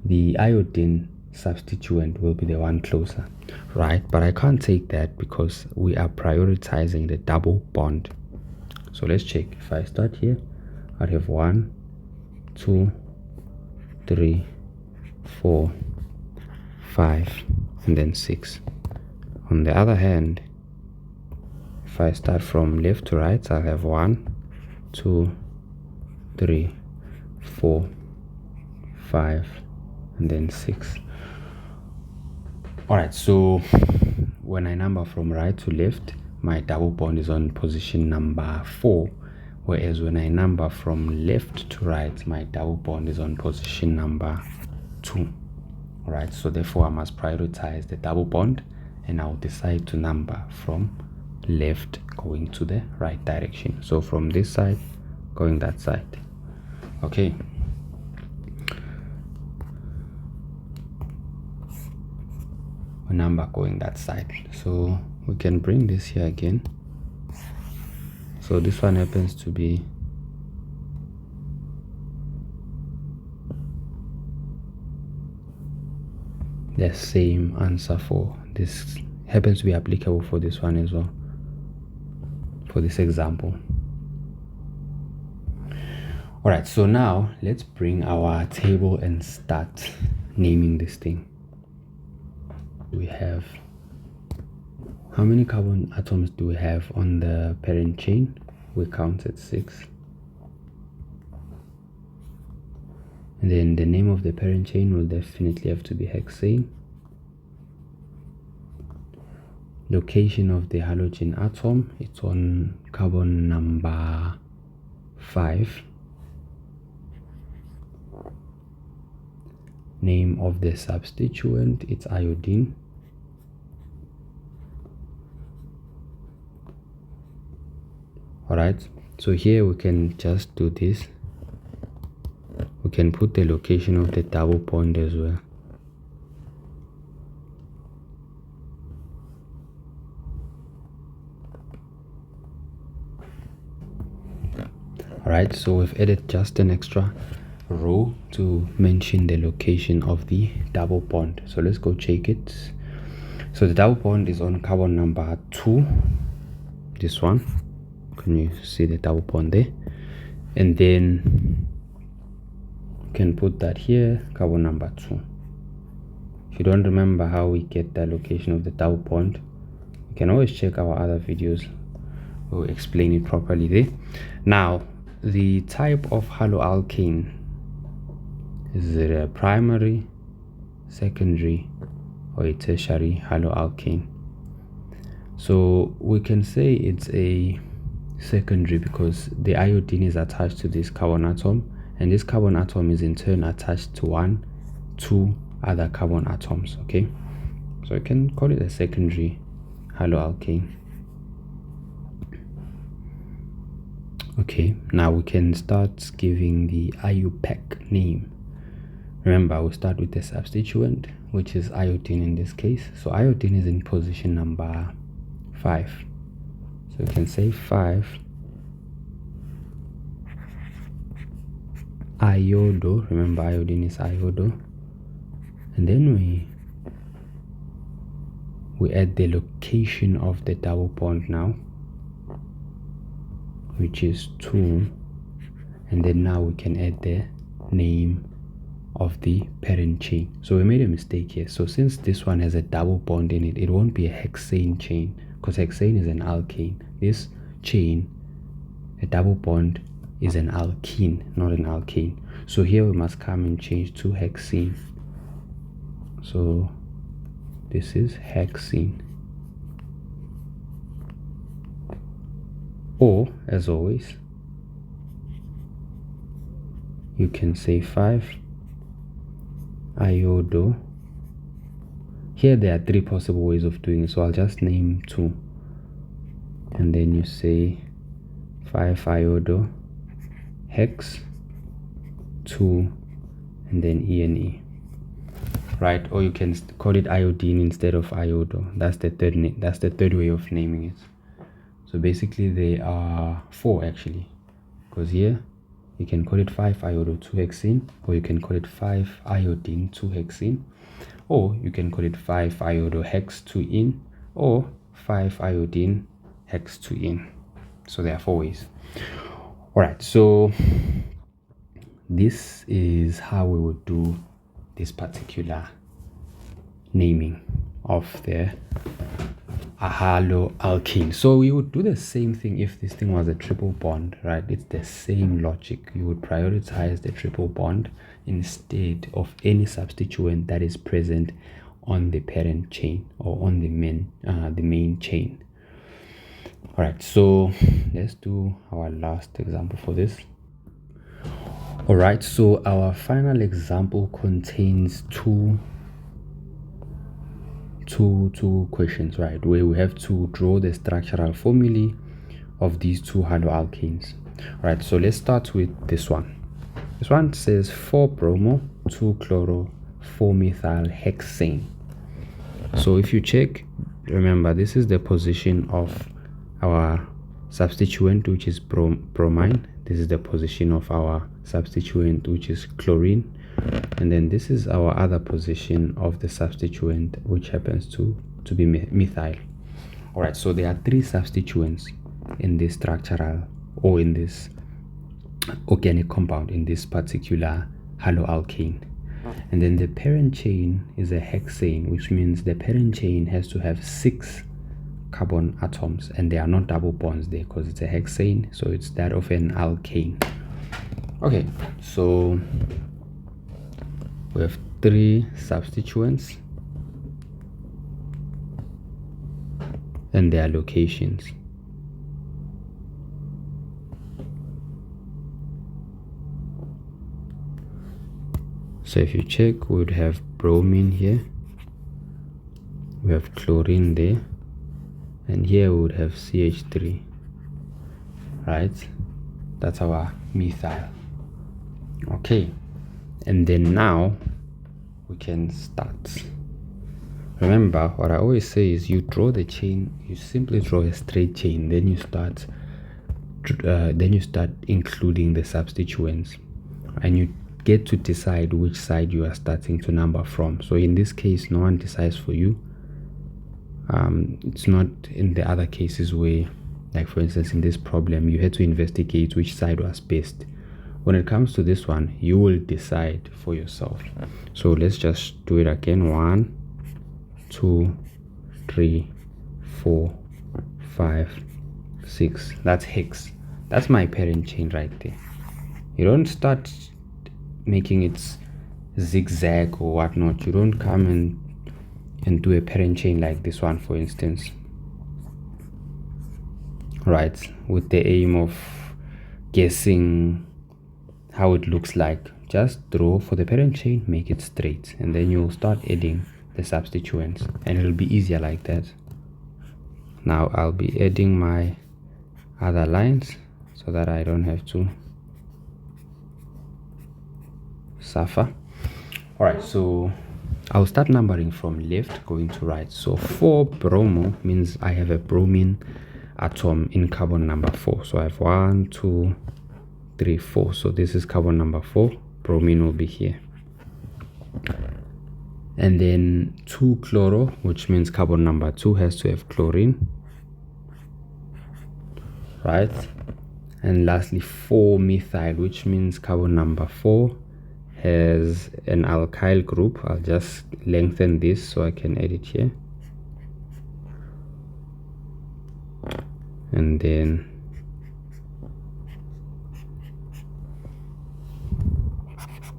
Speaker 1: the iodine substituent will be the one closer, right? But I can't take that because we are prioritizing the double bond. So let's check. If I start here, I'd have 1, 2, 3, 4, 5, and then 6. On the other hand, if I start from left to right, I'll have 1, 2, 3, 4, 5, and then 6. All right, so when I number from right to left, my double bond is on position number 4, whereas when I number from left to right, my double bond is on position number 2. All right, so therefore I must prioritize the double bond, and I'll decide to number from left going to the right direction. So from this side going that side. Okay. A number going that side. So we can bring this here again. So this one happens to be the same answer for this, happens to be applicable for this one as well, for this example. All right, so now let's bring our table and start naming this thing. We have, how many carbon atoms do we have on the parent chain? We counted 6. And then the name of the parent chain will definitely have to be hexane. Location of the halogen atom, it's on carbon number 5. Name of the substituent, it's iodine. Alright, so here we can just do this. We can put the location of the double bond as well. Alright, so we've added just an extra row to mention the location of the double bond. So let's go check it. So the double bond is on carbon number 2, this one. Can you see the double bond there? and then you can put that here, carbon number 2. If you don't remember how we get the location of the double bond, you can always check our other videos. We'll explain it properly there. Now, the type of haloalkane, is it a primary, secondary, or a tertiary haloalkane? So we can say it's a secondary because the iodine is attached to this carbon atom, and this carbon atom is in turn attached to 2 other carbon atoms. Okay, so you can call it a secondary haloalkane. Okay, now we can start giving the IUPAC name. Remember, we'll start with the substituent, which is iodine in this case. So iodine is in position number 5. So you can say 5 iodo. Remember, iodine is iodo. And then we add the location of the double bond now, which is 2, and then now we can add the name of the parent chain. So we made a mistake here. So since this one has a double bond in it, it won't be a hexane chain, because hexane is an alkane. This chain, a double bond, is an alkene, not an alkane. So here we must come and change to hexene. So this is hexene. Or, as always, you can say 5 iodo. Here there are 3 possible ways of doing it, so I'll just name 2. And then you say 5 iodo hex 2 and then E. Right? Or you can call it iodine instead of iodo. That's the third way of naming it. So basically there are 4 actually, because here you can call it 5 iodo 2 hexene, or you can call it 5 iodine 2 hexene, or you can call it 5 iodo hex 2 in, or 5 iodine hex 2 in. So there are 4 ways. All right, so this is how we would do this particular naming of the haloalkane. So we would do the same thing if this thing was a triple bond, right? It's the same logic. You would prioritize the triple bond instead of any substituent that is present on the parent chain or on the main chain. All right, so let's do our last example for this. All right, so our final example contains two questions, right, where we have to draw the structural formulae of these 2 haloalkanes. All right, so let's start with this one. This one says 4 bromo 2 chloro 4 methyl hexane. So if you check, remember this is the position of our substituent, which is bromine. This is the position of our substituent, which is chlorine, and then this is our other position of the substituent, which happens to be methyl. All right, so there are 3 substituents in this structural or in this organic compound, in this particular haloalkane, and then the parent chain is a hexane, which means the parent chain has to have 6 carbon atoms, and there are not double bonds there because it's a hexane, so it's that of an alkane. Okay, so we have 3 substituents and their locations. So if you check, we would have bromine here, we have chlorine there, and here we would have CH3, right? That's our methyl. Okay, and then now we can start. Remember, what I always say is you draw the chain, you simply draw a straight chain, then you start including the substituents, and you get to decide which side you are starting to number from. So in this case, no one decides for you. It's not in the other cases where, like for instance in this problem, you had to investigate which side was best. when it comes to this one, you will decide for yourself. So let's just do it again. 1 2 3 4 5 6. That's hex. That's my parent chain right there. You don't start making it zigzag or whatnot. You don't come and do a parent chain like this one, for instance, right, with the aim of guessing how it looks like. Just draw for the parent chain, make it straight, and then you'll start adding the substituents, and it'll be easier like that. Now I'll be adding my other lines so that I don't have to suffer. All right, so I'll start numbering from left going to right. So 4 bromo means I have a bromine atom in carbon number 4. So I have 1 2 3 4. So this is carbon number 4. Bromine will be here. And then 2 chloro, which means carbon number 2 has to have chlorine, right? And lastly 4 methyl, which means carbon number 4 has an alkyl group. I'll just lengthen this so I can add it here, and then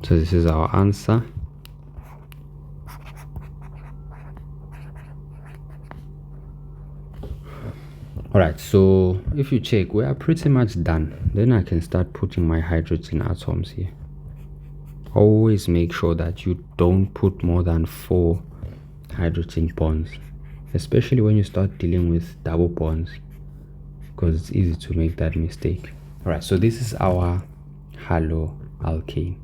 Speaker 1: so this is our answer. All right, so if you check, we are pretty much done. Then I can start putting my hydrogen atoms here. Always make sure that you don't put more than 4 hydrogen bonds, especially when you start dealing with double bonds, because it's easy to make that mistake. All right, so this is our haloalkane.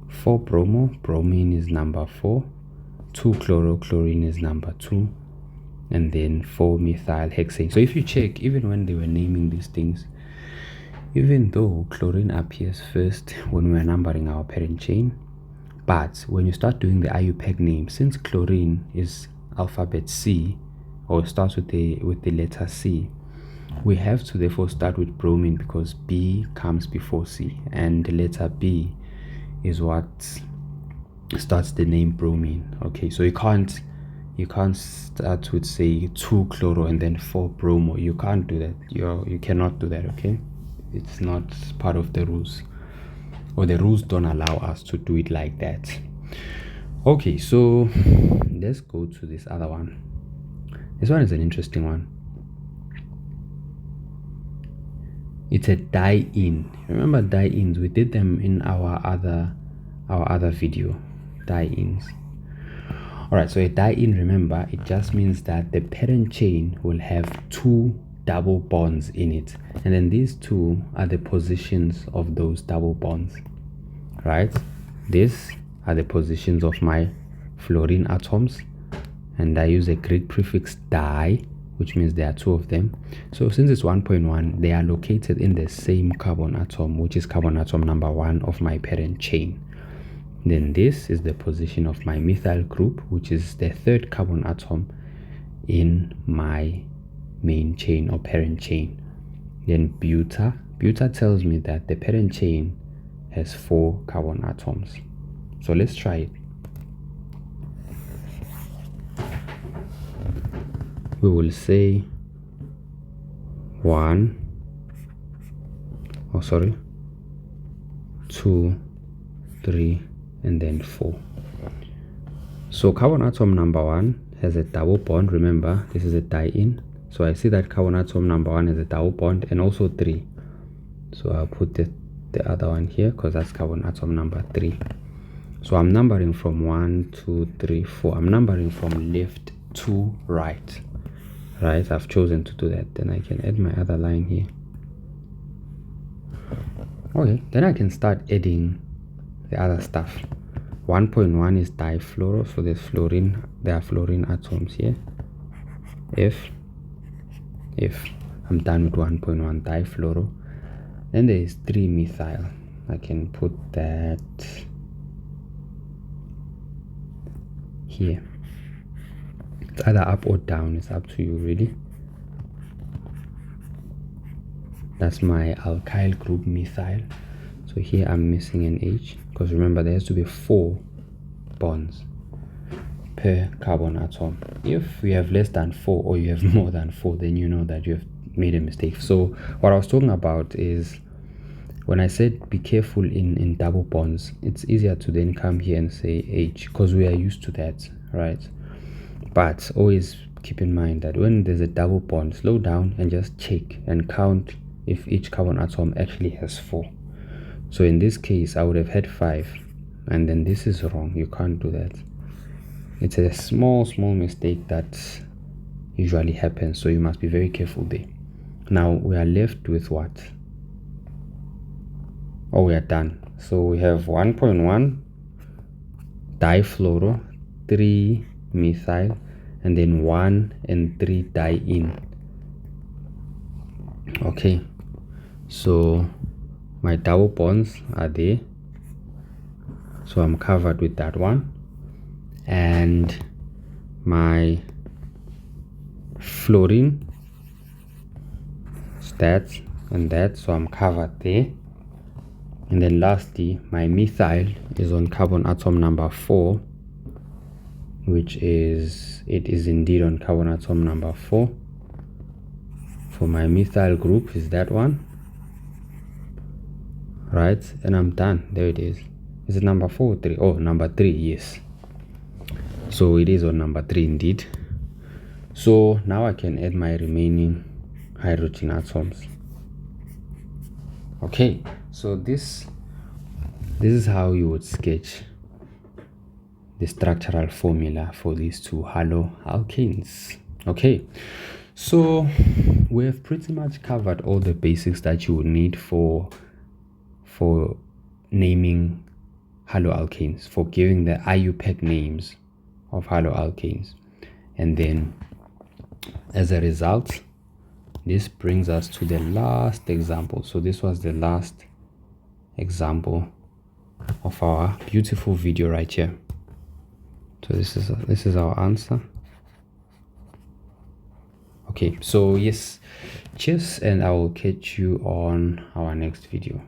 Speaker 1: 4 bromo, bromine is number 4, 2 chloro, chlorine is number 2, and then 4 methyl hexane. So if you check, even when they were naming these things, even though chlorine appears first when we're numbering our parent chain, but when you start doing the IUPAC name, since chlorine is alphabet C, or starts with the letter C, we have to therefore start with bromine, because B comes before C, and the letter B is what starts the name bromine. Okay, so you can't start with, say, 2 chloro and then 4 bromo. You can't do that. You cannot do that. Okay, it's not part of the rules, or the rules don't allow us to do it like that. Okay, so let's go to this other one. This one is an interesting one. It's a die-in. Remember die-ins? We did them in our other video, die-ins. All right, so a die-in, remember, it just means that the parent chain will have 2 double bonds in it, and then these 2 are the positions of those double bonds, right? These are the positions of my fluorine atoms, and I use a Greek prefix di, which means there are 2 of them. So since it's 1.1, they are located in the same carbon atom, which is carbon atom number 1 of my parent chain. Then this is the position of my methyl group, which is the 3rd carbon atom in my main chain or parent chain. Then buta tells me that the parent chain has 4 carbon atoms. So let's try it. We will say 2, 3, and then 4. So carbon atom number 1 has a double bond. Remember, this is a die-in. So I see that carbon atom number 1 has a double bond, and also 3. So I'll put the other one here, because that's carbon atom number 3. So I'm numbering from 1 2 3 4. I'm numbering from left to right. Right, I've chosen to do that. Then I can add my other line here. Okay, then I can start adding the other stuff. 1.1 is difluoro, so there's fluorine. There are fluorine atoms here. F. I'm done with 1.1 difluoro. Then there is 3 methyl. I can put that here. It's either up or down, it's up to you really. That's my alkyl group methyl. So here I'm missing an H, because remember there has to be 4 bonds per carbon atom. If you have less than 4 or you have more than 4, then you know that you have made a mistake. So what I was talking about is, when I said be careful in double bonds, it's easier to then come here and say H, because we are used to that, right? But always keep in mind that when there's a double bond, slow down and just check and count if each carbon atom actually has 4. So in this case I would have had 5, and then this is wrong. You can't do that. It's a small mistake that usually happens, so you must be very careful there. Now we are left with what? Oh, we are done. So we have 1.1 difluoro, 3 methyl, and then 1 and 3 diene. Okay, so my double bonds are there, so I'm covered with that one, and my fluorine, that and that, so I'm covered there. And then lastly, my methyl is on carbon atom number 4, which is, it is indeed on carbon atom number 4. For my methyl group is that one, right? And I'm done. There it is. Is it number 4 or 3? Oh, number 3, yes. So it is on number 3 indeed. So now I can add my remaining hydrogen atoms. Okay, so this is how you would sketch the structural formula for these two haloalkanes. Okay, so we have pretty much covered all the basics that you would need for naming haloalkanes, for giving the IUPAC names of haloalkanes. And then as a result, this brings us to the last example. So this was the last example of our beautiful video right here. So this is our answer. Okay, so yes, cheers, and I will catch you on our next video.